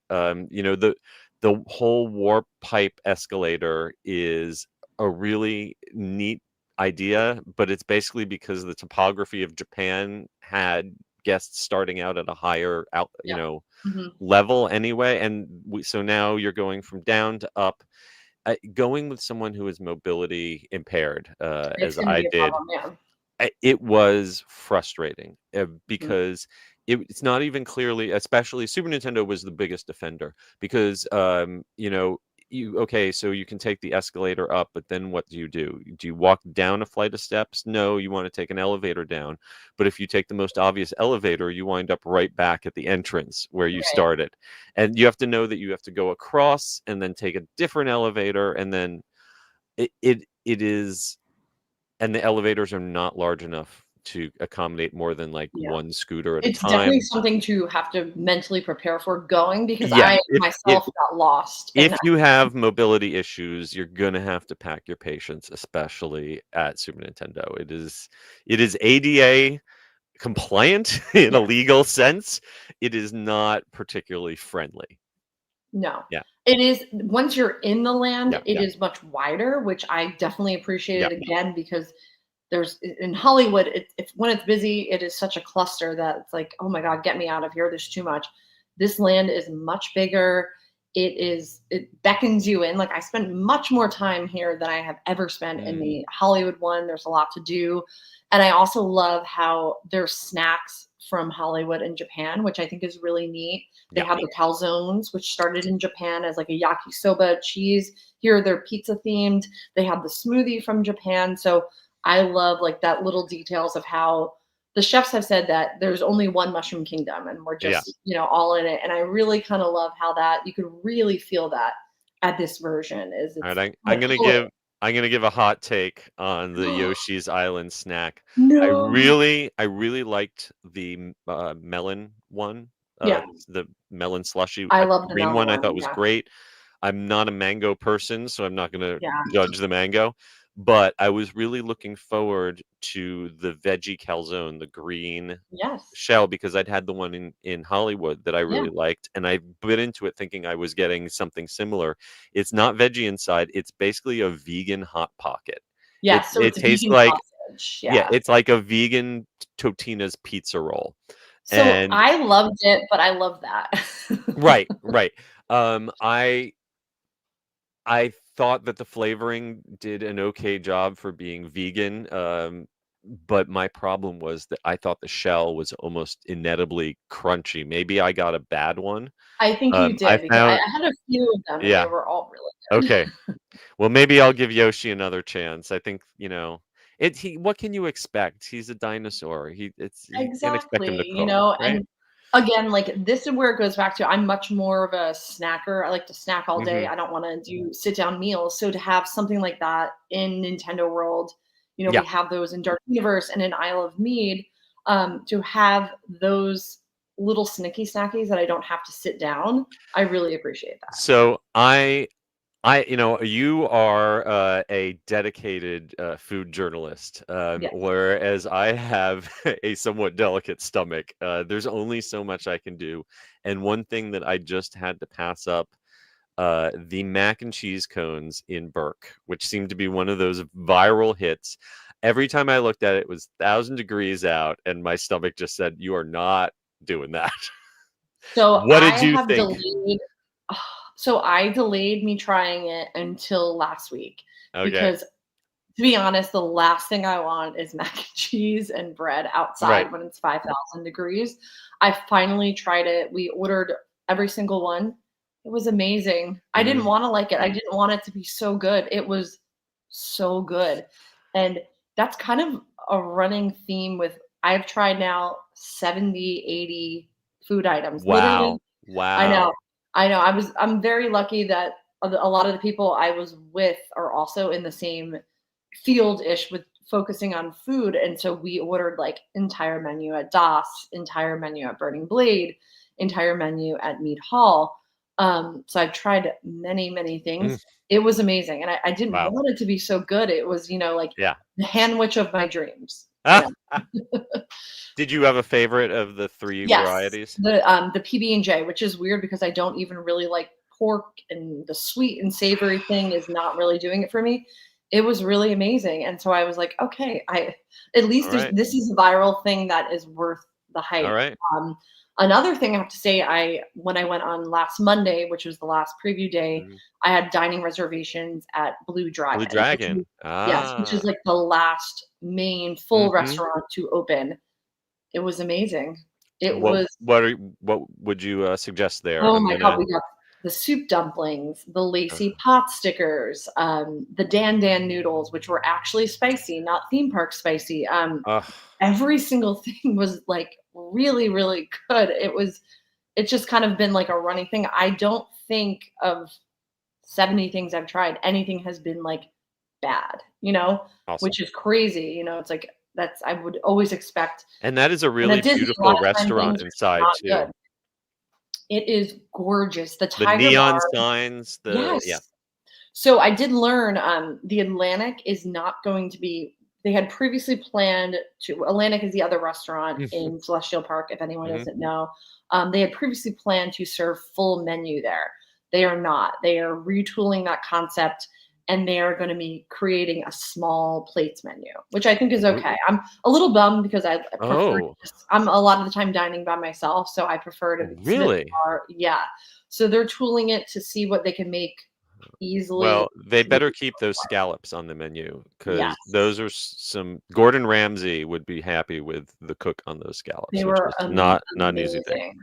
The whole warp pipe escalator is a really neat idea, but it's basically because the topography of Japan had guests starting out at a higher Yep. Mhm. level anyway, and so now you're going from down to up. Going with someone who is mobility impaired, It's as gonna I be a did, problem, yeah. it was frustrating, Mhm. because it's not even clearly, especially Super Nintendo was the biggest offender, because so you can take the escalator up, but then what do? Do you walk down a flight of steps? No, you want to take an elevator down. But if you take the most obvious elevator, you wind up right back at the entrance where you Right. started. And you have to know that you have to go across and then take a different elevator, and then it is, and the elevators are not large enough to accommodate more than like Yeah. one scooter at a It's definitely time. something to have to mentally prepare for going because Yeah, I if myself got lost and if you have mobility issues, you're gonna have to pack your patience, especially at Super Nintendo. It is ADA compliant in a yeah, legal sense. It is not particularly friendly. no. Yeah, It is once you're in the land, yeah, it yeah, is much wider, which I definitely yeah. appreciated again because there's in Hollywood, it's when it's busy, it is such a cluster that it's like, oh my God, get me out of here. There's too much. This land is much bigger. It beckons you in. Like I spent much more time here than I have ever spent in Mm, the Hollywood one. There's a lot to do. And I also love how there's snacks from Hollywood and Japan, which I think is really neat. They Yeah. have the calzones, which started in Japan as like a yakisoba cheese. Here they're pizza themed. They have the smoothie from Japan. So I love like that little details of how the chefs have said that there's only one mushroom kingdom and we're Yeah. just, all in it. And I really kind of love how that you could really feel that at this version is All it's right, I'm gonna give a hot take on the Yoshi's Island snack. no. I really liked the melon one, Yeah. the melon slushy. I The love the green melon one I one. thought was Yeah. great. I'm not a mango person, so I'm not gonna Yeah. judge the mango, but I was really looking forward to the veggie calzone, the green Yes. shell, because I'd had the one in Hollywood that I Yeah. really liked, and I bit into it thinking I was getting something similar. It's not veggie inside. It's basically a vegan hot pocket. Yes. So It it's tastes vegan like, sausage. yeah, Yeah. it's like a vegan Totino's pizza roll. So And I loved it, but I love that. right, right. I thought that the flavoring did an okay job for being vegan, but my problem was that I thought the shell was almost inedibly crunchy. Maybe I got a bad one. I think you I did because I found, had a few of them and they yeah, were all really good. okay. Well, maybe I'll give Yoshi another chance. I think, what can you expect? He's a dinosaur. You can't expect him Exactly, to cook, right? and again, like, this is where it goes back to I'm much more of a snacker. I like to snack all day. Mhm. I don't wanna do sit-down meals, so to have something like that in Nintendo World, Yeah. we have those in Dark Universe and in Isle of Mead, to have those little snicky snackies that I don't have to sit down, I really appreciate that. So you are a dedicated food journalist, Yes. whereas I have a somewhat delicate stomach. There's only so much I can do. And one thing that I just had to pass up, the mac and cheese cones in Burke, which seemed to be one of those viral hits. Every time I looked at it, it was 1,000 degrees out, and my stomach just said, "You are not doing that." So What I did you have think? delayed so I delayed me trying it until last week Okay. because to be honest, the last thing I want is mac and cheese and bread Right. outside when it's 5,000 degrees. I finally tried it. We ordered every single one. It was amazing. I didn't Mhm. wanna like it. I didn't want it to be so good. It was so good. And that's kind of a running theme with I've tried now 70, 80 food items. Literally Wow. I know. Wow. I know. I'm very lucky that a lot of the people I was with are also in the same field-ish with focusing on food, and so we ordered, like, entire menu at Das, entire menu at Burning Blade, entire menu at Mead Hall. So I've tried many, many Mm, things. It was amazing, and I didn't wow. want it to be so good. It was, like, Yeah. the sandwich of my dreams, you Ah, know? did you have a favorite of the 3 Yes, varieties? the PB&J, which is weird because I don't even really like pork, and the sweet and savory thing is not really doing it for me. It was really amazing, and so I was like, "Okay, I at least Alright. this is a viral thing that is worth the hype." Alright. Um, Another thing I have to say, when I went on last Monday, which was the last preview day, Mhm. I had dining reservations at Blue Blue Dragon, which is Dragon. yes, which is Ah. like the last main full Mhm. restaurant to open. It was amazing. It What was what would you, suggest there? oh I'm my god, gonna we got the soup dumplings, the uh, lacy pot stickers, the Dan Dan noodles, which were actually spicy, not theme park spicy. ugh. Every single thing was, like, really, really good. It's just kind of been, like, a running thing. I don't think of 70 things I've tried, anything has been, like, bad, Awesome. which is crazy, it's like that's I would always expect And that is a and at really Disney, a lot beautiful of time restaurant things are inside not good. too. It is gorgeous. The The Tiger neon Bar signs, yeah. yes. So I did learn, the Atlantic is not going to be they had previously planned to Atlantic is the other restaurant Mhm. in Celestial Park, if anyone Mhm. doesn't know. They had previously planned to serve full menu there. They are not. They are retooling that concept, and they are gonna be creating a small plates menu, which I think is okay. Ooh. I'm a little bummed because I prefer to Oh, just I'm a lot of the time dining by myself, so I prefer to sit at the really? bar yeah. So they're tooling it to see what they can make easily. Well, they better keep those scallops on the menu because Yes. those are some Gordon Ramsay would be happy with the cook on those scallops, They which were is not an easy thing.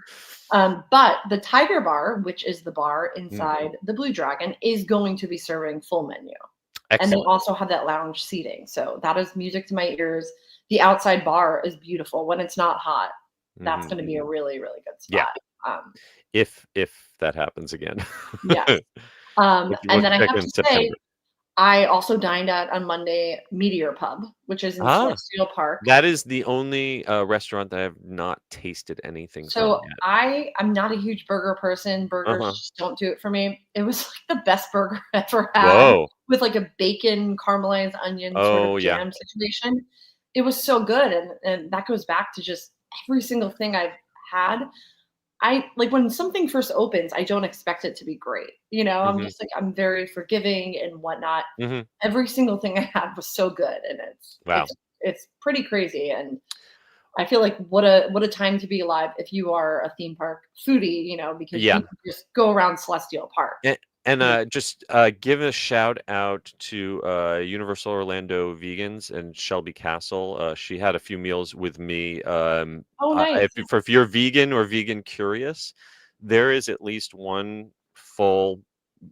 amazing. But the Tiger Bar, which is the bar Mm. inside the Blue Dragon, is going to be serving full menu. And they Excellent. also have that lounge seating. So that is music to my ears. The outside bar is beautiful when it's not hot. That's Mhm. going to be a really, really good Yeah. spot. If that happens again. Yes. We'll And then I check have in to say, September. I also dined at on Monday Meteor Pub, which is in Ah, Celestial Park. that is the only restaurant that I have not tasted anything from So yet. I'm not a huge burger person. Burgers Uh-huh. just don't do it for me. It was like the best burger I ever had Whoa. with like a bacon caramelized onion sort Oh, of yeah. jam situation. It was so good. And that goes back to just every single thing I've had. I like when something first opens, I don't expect it to be great. I'm Mhm. just like I'm very forgiving and whatnot. Mhm. Every single thing I had was so good, and it's Wow. it's it's pretty crazy. And I feel like what a time to be alive if you are a theme park foodie, because Yeah. you can just go around Celestial Park. And just give a shout out to Universal Orlando Vegans and Shelby Castle. She had a few meals with me. Oh, nice. If you're vegan or vegan curious, there is at least one full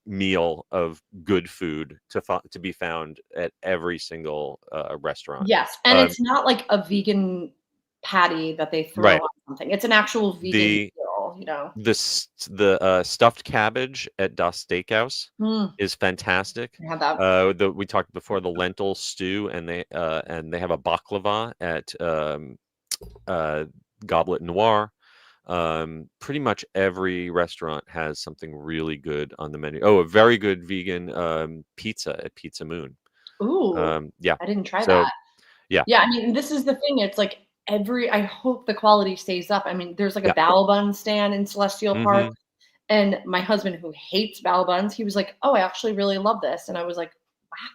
meal of good food to be found at every single restaurant. Yes, and Um, it's not like a vegan patty that they throw right. on something. It's an actual vegan The meal. the stuffed cabbage at Das Steakhouse Mm, is fantastic. I had that. We talked before the lentil stew, and they have a baklava at Goblet Noir. Pretty much every restaurant has something really good on the menu. Oh, a very good vegan pizza at Pizza Moon. Ooh, Yeah. I didn't try So that. yeah. Yeah, I mean, this is the thing. It's like I hope the quality stays up. I mean, there's like a Yeah. bao bun stand in Celestial Park. Hmm. And my husband, who hates bao buns, he was like, "Oh, I actually really love this." And I was like,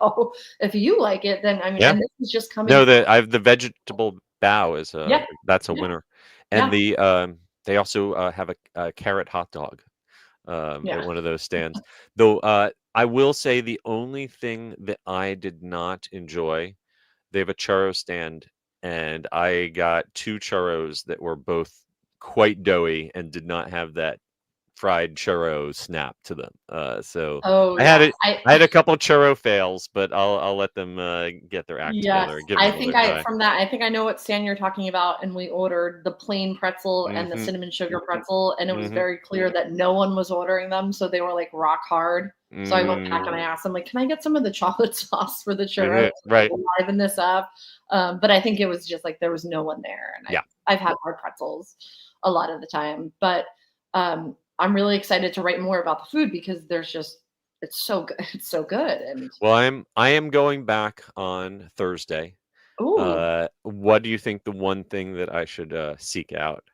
"Wow, if you like it, then I mean," Yeah. and this is just coming No, from the vegetable bao is yeah, that's a yeah, winner, and yeah, they also have a carrot hot dog at yeah. one of those stands. Though I will say the only thing that I did not enjoy, they have a churro stand, and I got two churros that were both quite doughy and did not have that fried churro snap to them. So Oh, I had yes. it. I had a couple churro fails, but I'll let them get their act Yes, together and give it I another think I try. from that, I think I know what stand you're talking about, and we ordered the plain pretzel and the Hmm. cinnamon sugar pretzel, and it was Hmm. very clear that no one was ordering them, so they were, like, rock hard. So I went back and I Mm. asked them, like, "Can I get some of the chocolate sauce for the churros to, Right. like, liven this up?" But I think it was just, like, there was no one there, and Yeah. I've had hard pretzels a lot of the time, but, I'm really excited to write more about the food because it's so good, it's so good, and Well, I am going back on Thursday. ooh. What do you think the one thing that I should seek out?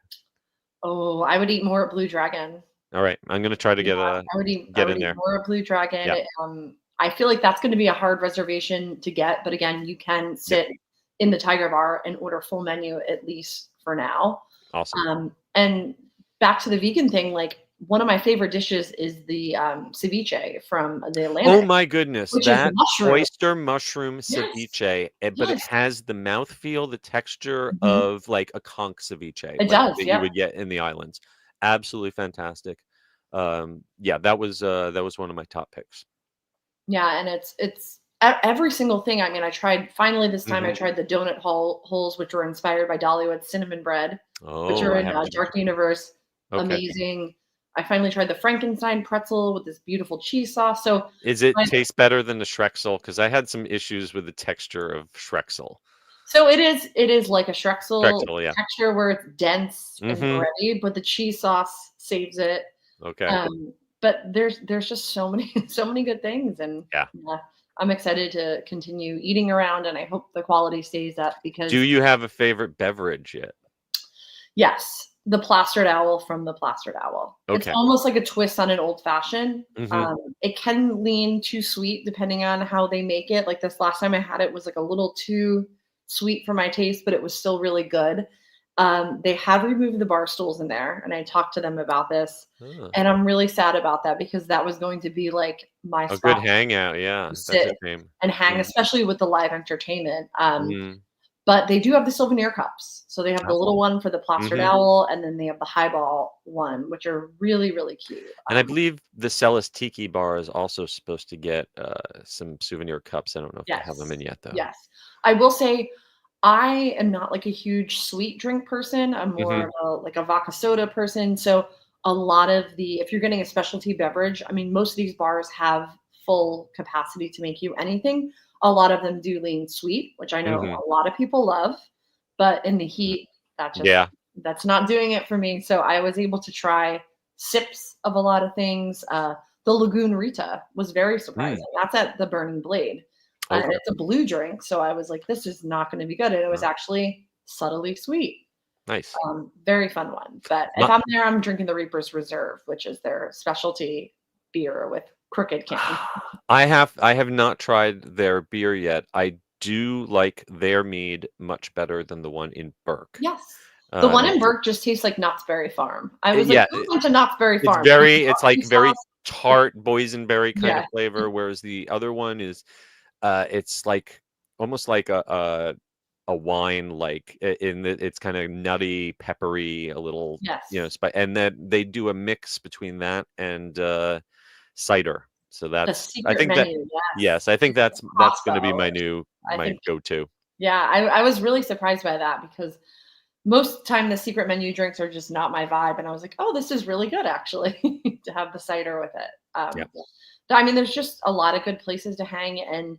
Oh, I would eat more at Blue Dragon. All right, I'm gonna try to Yeah, I get would in eat there. more at Blue Dragon. Yeah. I feel like that's gonna be a hard reservation to get, but again, you can Yep. sit in the Tiger Bar and order full menu, at least for now. Awesome. And back to the vegan thing, like, one of my favorite dishes is the, ceviche from the Oh Atlantic, my goodness, which is that mushroom. oyster mushroom Yes, ceviche, but it yes. has the mouthfeel, the texture Mhm. of like a conch ceviche, It like does, that you yep. would get in the islands. Absolutely fantastic. Yeah, that was one of my top picks. Yeah, and it's every single thing. I mean, this time I Hmm. tried the donut holes, which were inspired by Dollywood's cinnamon bread, which Oh, are I in haven't tried Dark that. Universe. Okay. Amazing. I finally tried the Frankenstein pretzel with this beautiful cheese sauce. So, Is it my, taste better than the Schrecksel? Because I had some issues with the texture of Schrecksel. so it is like a Schrecksel Schrecksel, yeah. texture where it's dense and Hmm. bready, but the cheese sauce saves it. Okay. But there's just so many so many good things, and Yeah. yeah, I'm excited to continue eating around, and I hope the quality stays up Do because you have a favorite beverage yet? yes, the plastered owl from the plastered owl. It's Okay. almost like a twist on an old fashioned. Hmm. It can lean too sweet depending on how they make it. Like this last time I had it was like a little too sweet for my taste, but it was still really good. They have removed the bar stools in there, and I talked to them about this, Oh, and I'm really sad about that because that was going to be like my a good spot hangout. to Yeah, that's a sit shame. and hang, Mm, especially with the live entertainment. mm. But they do have the souvenir cups. So they have the Oh, little one for the plastered hmm. owl, and then they have the highball one, which are really, really cute. And I believe the Celis Tiki Bar is also supposed to get some souvenir cups. I don't know if they have them Yes. in yet, though. Yes. I will say I am not like a huge sweet drink person. I'm more Hmm. of like a vodka soda person. So a lot of if you're getting a specialty beverage, I mean, most of these bars have full capacity to make you anything. A lot of them do lean sweet, which I know Hmm. a lot of people love, but in the heat, Yeah. that's not doing it for me. So I was able to try sips of a lot of things. The Lagoon Rita was very Mm. surprising. That's at the Burning Blade. And Okay. it's a blue drink, so I was like, "This is not gonna be good," and it was Uh, actually subtly sweet. nice. Very fun one, but if My, I'm there, I'm drinking the Reaper's Reserve, which is their specialty beer with crooked can. I have not tried their beer yet. I do like their mead much better than the one in Burke. Yes. The one in It's Burke just tastes like Knott's Berry Farm. I was like, yeah, "Welcome to Knott's Berry it's Farm." And the very it's like barbecue very sauce, tart boysenberry kind of yeah, flavor, whereas the other one is it's like almost like a wine, like in that it's kind of nutty, peppery, a little, yes. and then they do a mix between that and cider. So The I secret think that, menu, yes. yes, I think It's like that's going to be Costco. I my think go-to. yeah, I was really surprised by that because most time the secret menu drinks are just not my vibe, and I was like, "Oh, this is really good actually to have the cider with it." Yeah. I mean, there's just a lot of good places to hang, and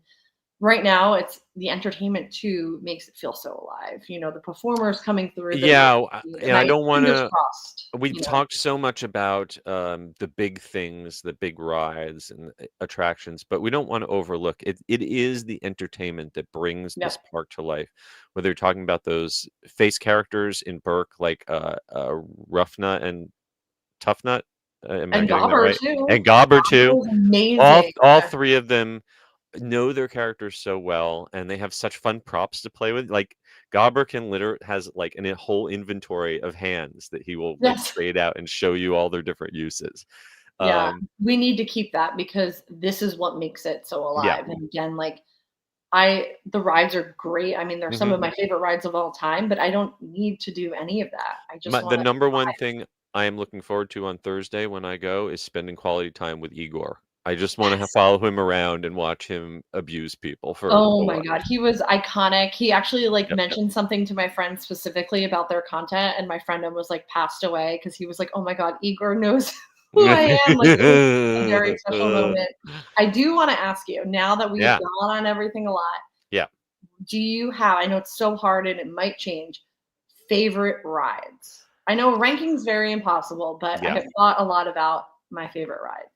right now it's the entertainment too makes it feel so alive. The performers coming through the Yeah, main, and and I I don't want fingers to. crossed. We've talked so much about the big things, the big rides and attractions, but we don't want to overlook it. It is the entertainment that brings this Yep, park to life. Whether you're talking about those face characters in Burke, like Rough Nut and Tough Nut, am I and getting that Gobber right? too. And Gobber Gobber too. was amazing. All Yeah. three of them know their characters so well, and they have such fun props to play with. Like Gobber can literally has like a whole inventory of hands that he will like Yes. trade out and show you all their different uses. Yeah, Um, we need to keep that because this is what makes it so yeah. alive. And again, like the rides are great. I mean, they're some Hmm. of my favorite rides of all time, but I don't need to do any of that. I just The want to number one thing I am looking forward to on Thursday when I go is spending quality time with Igor. I just want to yes. follow him around and watch him abuse people for Oh a my while. god, he was iconic. He actually like Yep, yep. mentioned something to my friend specifically about their content, and my friend almost like passed away because he was like, "Oh my god, Igor knows who I am." Like it was a very special moment. I do want to ask you now that we've Yeah, gone on everything a lot. yeah, Do you have, I know it's so hard and it might change, favorite rides? I know ranking's very impossible, but I yeah. have thought a lot about my favorite rides.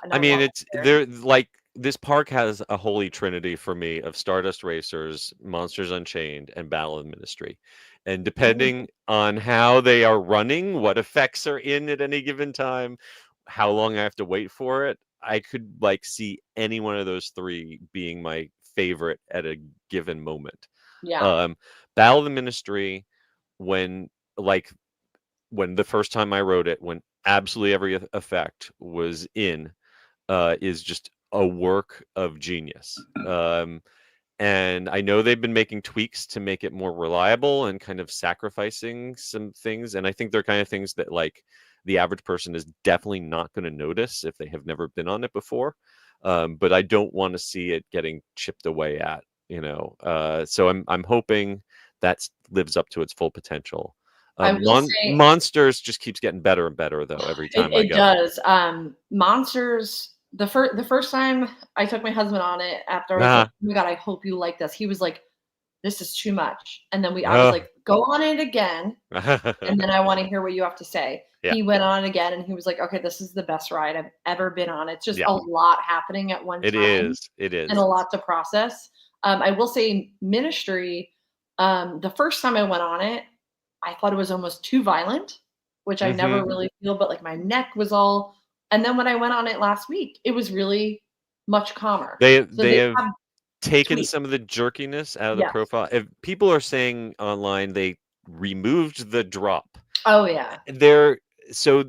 And I I mean, want it's to share. there like this park has a holy trinity for me of Stardust Racers, Monsters Unchained, and Battle of the Ministry. And Ooh, depending on how they are running, what effects are in at any given time, how long I have to wait for it, I could like see any one of those three being my favorite at a given moment. yeah. Um, Battle of the Ministry, when like when the first time I wrote it, when absolutely every effect was in, is just a work of genius. And I know they've been making tweaks to make it more reliable and kind of sacrificing some things. And I think they're kind of things that like the average person is definitely not going to notice if they have never been on it before. But I don't want to see it getting chipped away at. So I'm hoping that lives up to its full potential. I will say Monsters just keeps getting better and better though every time I it go. does. Monsters, the first time I took my husband on it after I was like, Ah, "Oh my god, I hope you like this." He was like, "This is too much." And then I was ah. like, "Go on it again, and then I wanna hear what you have to say." Yeah, He went on again and he was like, "Okay, this is the best ride I've ever been on." It's just yeah, a lot happening at one it time is. It and a is. lot to process. I will say Ministry, the first time I went on it, I thought it was almost too violent, which I Mhm. never really feel, but, like, my neck was all and then when I went on it last week, it was really much calmer. So They they have have taken tweaked. some of the jerkiness out of the Yes. profile. If people are saying online removed the drop. Oh yeah. There, so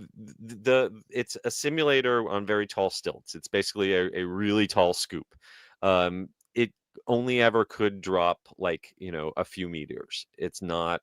it's a simulator on very tall stilts. It's basically a really tall scoop. It only ever could drop like, a few meters. It's not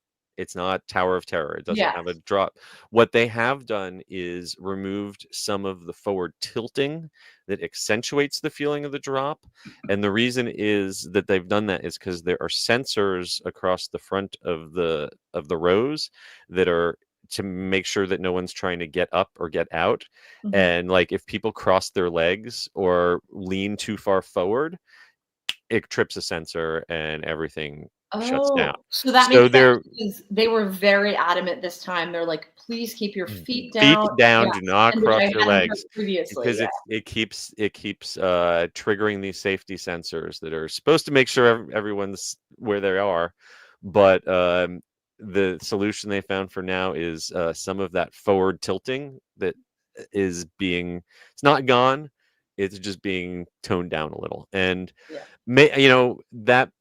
Tower of Terror. It doesn't have a Yes. drop. What they have done is removed some of the forward tilting that accentuates the feeling of the drop. And the reason is that they've done that is because there are sensors across the front of the rows that are to make sure that no one's trying to get up or get out. Mhm. And like if people cross their legs or lean too far forward, it trips a sensor and everything shuts down. So that So makes sense they're because they were very admitant this time. They're like, "Please keep your feet feet down." down, Yes, do not and which cross I your hadn't heard legs previously, because yeah. it keeps triggering these safety sensors that are supposed to make sure everyone's where they are. But the solution they found for now is some of that forward tilting that is being, it's not gone, it's just being toned down a little. And Yeah. that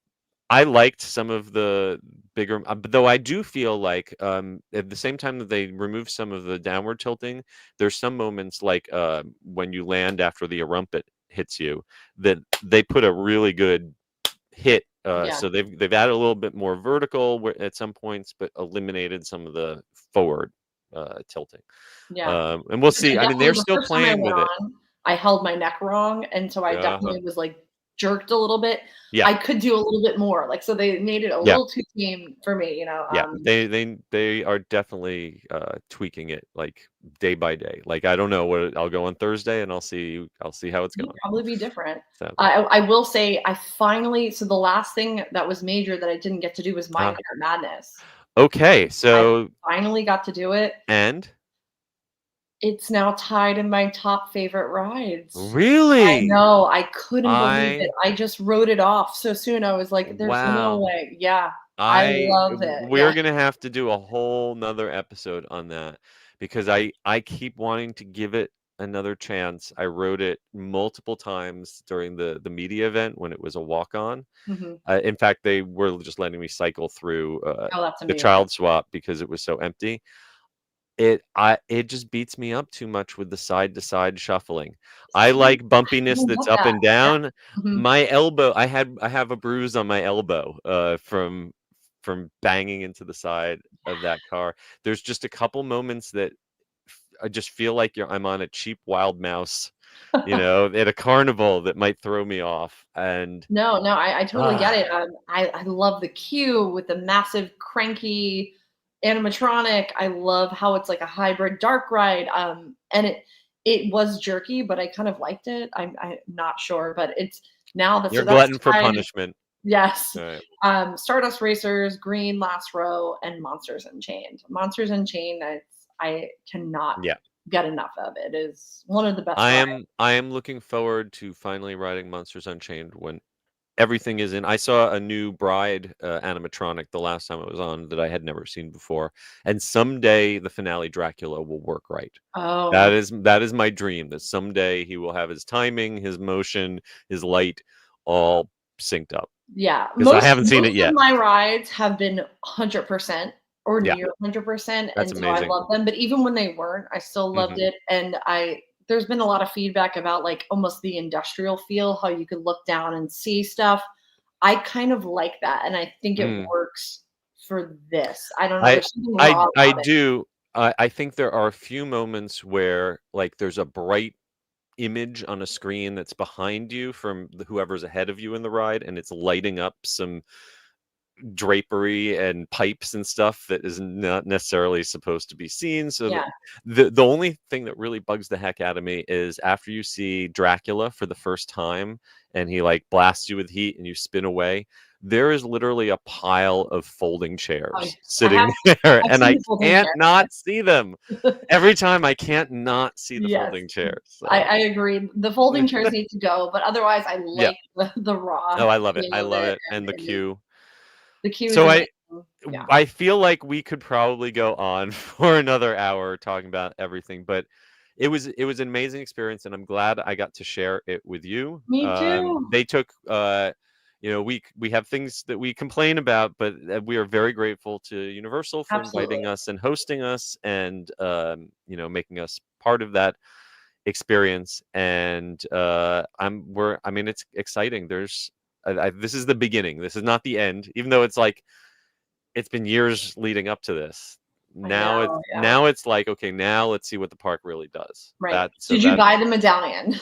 I liked some of the bigger, but though I do feel like at the same time that they remove some of the downward tilting, there's some moments like when you land after the erumpet hits you, that they put a really good hit. Yeah. So they've added a little bit more vertical at some points, but eliminated some of the forward tilting. Yeah. And we'll Which I see. I mean, definitely they're the still first time I playing went with it. on, I held my neck wrong, and so I Uh-huh. definitely was, like, jerked a little bit. Yeah. I could do a little bit more, like, so they made it a Yeah. little too tame for me, Yeah, they are definitely tweaking it like day by day. Like I don't know what I'll go on Thursday and I'll see how it's It'd going. probably be different. So I will say I finally so the last thing that was major that I didn't get to do was uh, Mindhunter Madness. okay, I so finally got to do it. and It's now tied in my top favorite rides. I really, know, I couldn't believe it. I I just wrote it off so soon. I was like, "There's no wow, way." Yeah, I love it. we're Yeah. gonna have to do a whole nother episode on that because I keep wanting to give it another chance. I wrote it multiple times during the media event when it was a walk on. Mhm. In fact, they were just letting me cycle through Oh, that's the amazing. child swap because it was so empty. It just beats me up too much with the side to side shuffling. I See, like I bumpiness don't that's get up that. and down. Yeah. Mhm. My elbow, I have a bruise on my elbow from banging into the side of that car. There's just a couple moments that I just feel like I'm on a cheap wild mouse, at a carnival that might throw me off. And No, I totally get ah, it. I love the queue with the massive cranky animatronic. I love how it's like a hybrid dark ride. And it was jerky, but I kind of liked it. I'm not sure, but it's now that you're so that's glutton for tied. punishment. Yes. All right. Stardust Racers, Green Last Row, and Monsters Unchained. Monsters Unchained, I cannot Yeah. get enough of. It is one of the best I rides. am looking forward to finally riding Monsters Unchained when everything is in. I saw a new Bride animatronic the last time it was on that I had never seen before, and someday the finale Dracula will work right. Oh, That is my dream. That someday he will have his timing, his motion, his light all synced up. yeah. Because I Most haven't seen it most of yet. my rides have been 100% or Yeah, near 100%, that's and so I amazing. love them. But even when they weren't, I still loved Hmm. it. And there's been a lot of feedback about like almost the industrial feel, how you could look down and see stuff. I kind of like that, and I think it Mm. works for this. I don't know. I There's something raw I about it. do. I think there are a few moments where like there's a bright image on a screen that's behind you from whoever's ahead of you in the ride, and it's lighting up some drapery and pipes and stuff that is not necessarily supposed to be seen. So Yeah. the only thing that really bugs the heck out of me is after you see Dracula for the first time and he like blasts you with heat and you spin away, there is literally a pile of folding I chairs I have sitting there I've and seen I the folding can't chair. not see them. Every time I can't not see the Yes, folding chairs. I So agree. The folding chairs need to go, but otherwise, I yeah. like the raw Oh, I love it. I feel of love it, it. And the and it queue. the queue is So amazing. Yeah. I feel like we could probably go on for another hour talking about everything, but it was an amazing experience, and I'm glad I got to share it with you. Me too. They took we have things that we complain about, but we are very grateful to Universal for inviting Absolutely. us and hosting us, and making us part of that experience. And it's exciting. This is the beginning. This is not the end, even though it's like it's been years leading up to this. I Now know, yeah. it's like, okay, now let's see what the park really does. Right. Did you buy the medallion?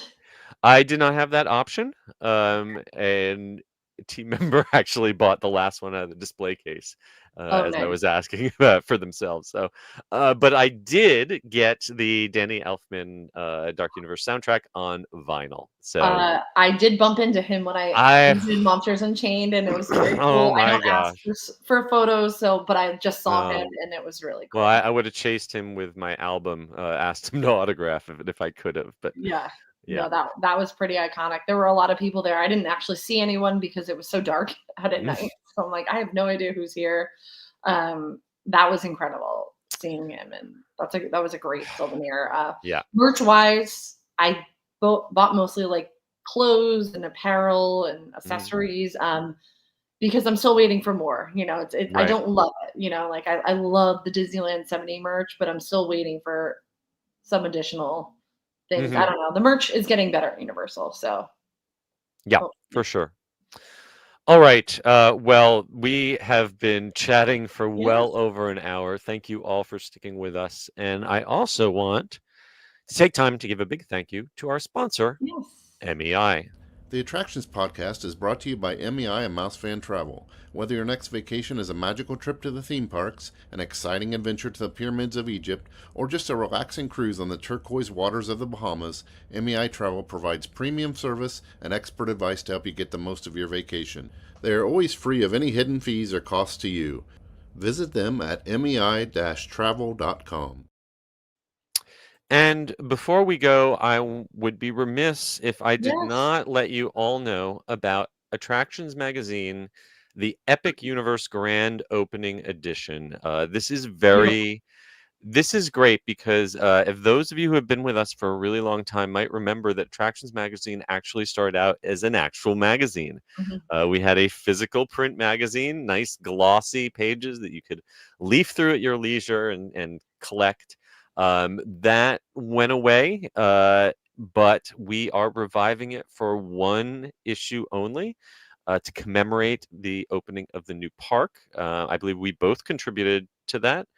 I did not have that option. And a team member actually bought the last one out of the display case, Oh, as I nice. was asking for themselves. So, but I did get the Danny Elfman Dark Universe soundtrack on vinyl. So I did bump into him when I I, visited Monsters Unchained, and it was very oh cool. I my don't ask gosh. for photos, but I just saw him, Um, and it was really well, cool. I would have chased him with my album, asked him to autograph it if I could have, but Yeah. yeah. No, that was pretty iconic. There were a lot of people there. I didn't actually see anyone because it was so dark out at night. So I'm like, I have no idea who's here. That was incredible seeing him, and that was a great souvenir. Yeah. Merch wise, I bought mostly like clothes and apparel and accessories. Because I'm still waiting for more. I Right. don't love it. Like I love the Disneyland 70 merch, but I'm still waiting for some additional things. I Mhm. don't know. The merch is getting better at Universal, so Yeah, oh, for sure. All right. Well, we have been chatting for well yes, over an hour. Thank you all for sticking with us. And I also want to take time to give a big thank you to our sponsor, yes. MEI. The Attractions Podcast is brought to you by MEI and MEI-Travel. Whether your next vacation is a magical trip to the theme parks, an exciting adventure to the pyramids of Egypt, or just a relaxing cruise on the turquoise waters of the Bahamas, MEI-Travel provides premium service and expert advice to help you get the most of your vacation. They are always free of any hidden fees or costs to you. Visit them at mei-travel.com. And before we go, would be remiss if I did Yes. not let you all know about Attractions Magazine, the Epic Universe Grand Opening Edition. This is great because if those of you who have been with us for a really long time might remember that Attractions Magazine actually started out as an actual magazine. Mhm. We had a physical print magazine, nice glossy pages that you could leaf through at your leisure and collect. That went away, but we are reviving it for one issue only. To commemorate the opening of the new park. I believe we both contributed to that.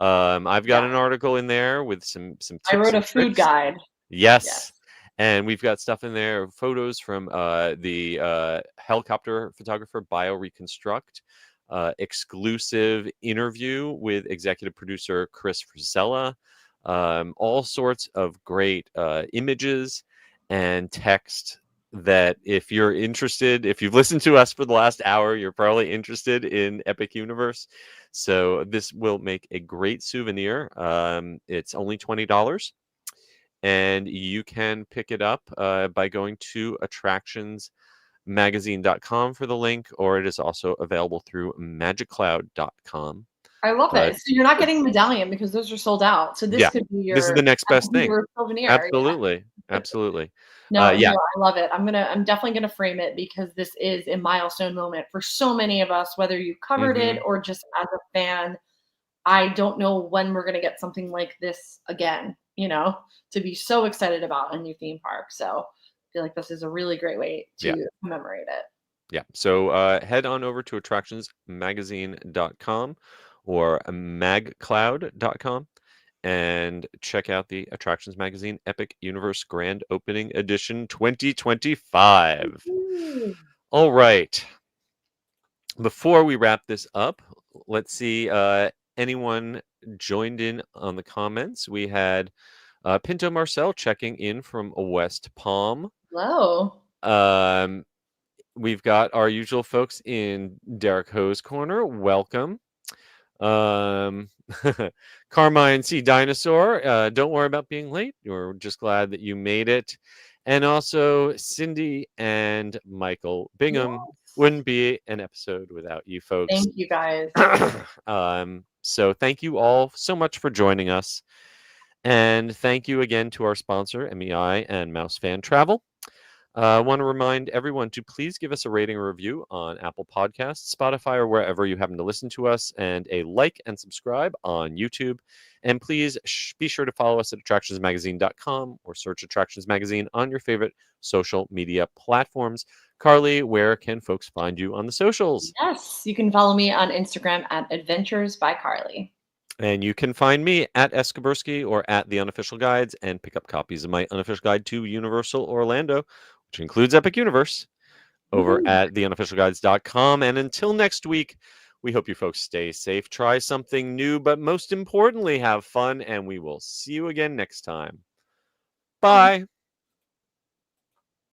I've got Yeah. an article in there with some I tips wrote a and food tricks. guide. Yes. Yes. And we've got stuff in there, photos from the helicopter photographer BioReconstruct, exclusive interview with executive producer Chris Frisella, all sorts of great images and text that if you're interested, if you've listened to us for the last hour, you're probably interested in Epic Universe. So this will make a great souvenir. It's only $20, and you can pick it up by going to attractionsmagazine.com for the link, or it is also available through magiccloud.com. I love But it. So you're not getting medallion because those are sold out. So this yeah, could be this is your the next best thing. souvenir. Yeah. Absolutely. Absolutely. No, Yeah. I love it. I'm definitely gonna frame it because this is a milestone moment for so many of us, whether you covered Mhm. it or just as a fan. I don't know when we're gonna get something like this again, to be so excited about a new theme park. So I feel like this is a really great way Yeah. to commemorate it. Yeah. So head on over to attractionsmagazine.com or magcloud.com and check out the Attractions Magazine Epic Universe Grand Opening Edition 2025. Ooh. All right. Before we wrap this up, let's see. Anyone joined in on the comments? We had Pinto Marcel checking in from West Palm. Hello. We've got our usual folks in Derek Ho's corner. Welcome. Carmine C. Dinosaur, don't worry about being late. We're just glad that you made it. And also Cindy and Michael Bingham. Yes. Wouldn't be an episode without you folks. Thank you guys. So thank you all so much for joining us. And thank you again to our sponsor, MEI and Mouse Fan Travel. I want to remind everyone to please give us a rating or review on Apple Podcasts, Spotify, or wherever you happen to listen to us, and a like and subscribe on YouTube. And please be sure to follow us at attractionsmagazine.com or search Attractions Magazine on your favorite social media platforms. Carly, where can folks find you on the socials? Yes, you can follow me on Instagram at Adventures by Carly. And you can find me at Eskabursky or at The Unofficial Guides and pick up copies of my unofficial guide to Universal Orlando, which includes Epic Universe, over Woohoo. at theunofficialguides.com. And until next week, we hope you folks stay safe, try something new, but most importantly, have fun. And we will see you again next time. Bye.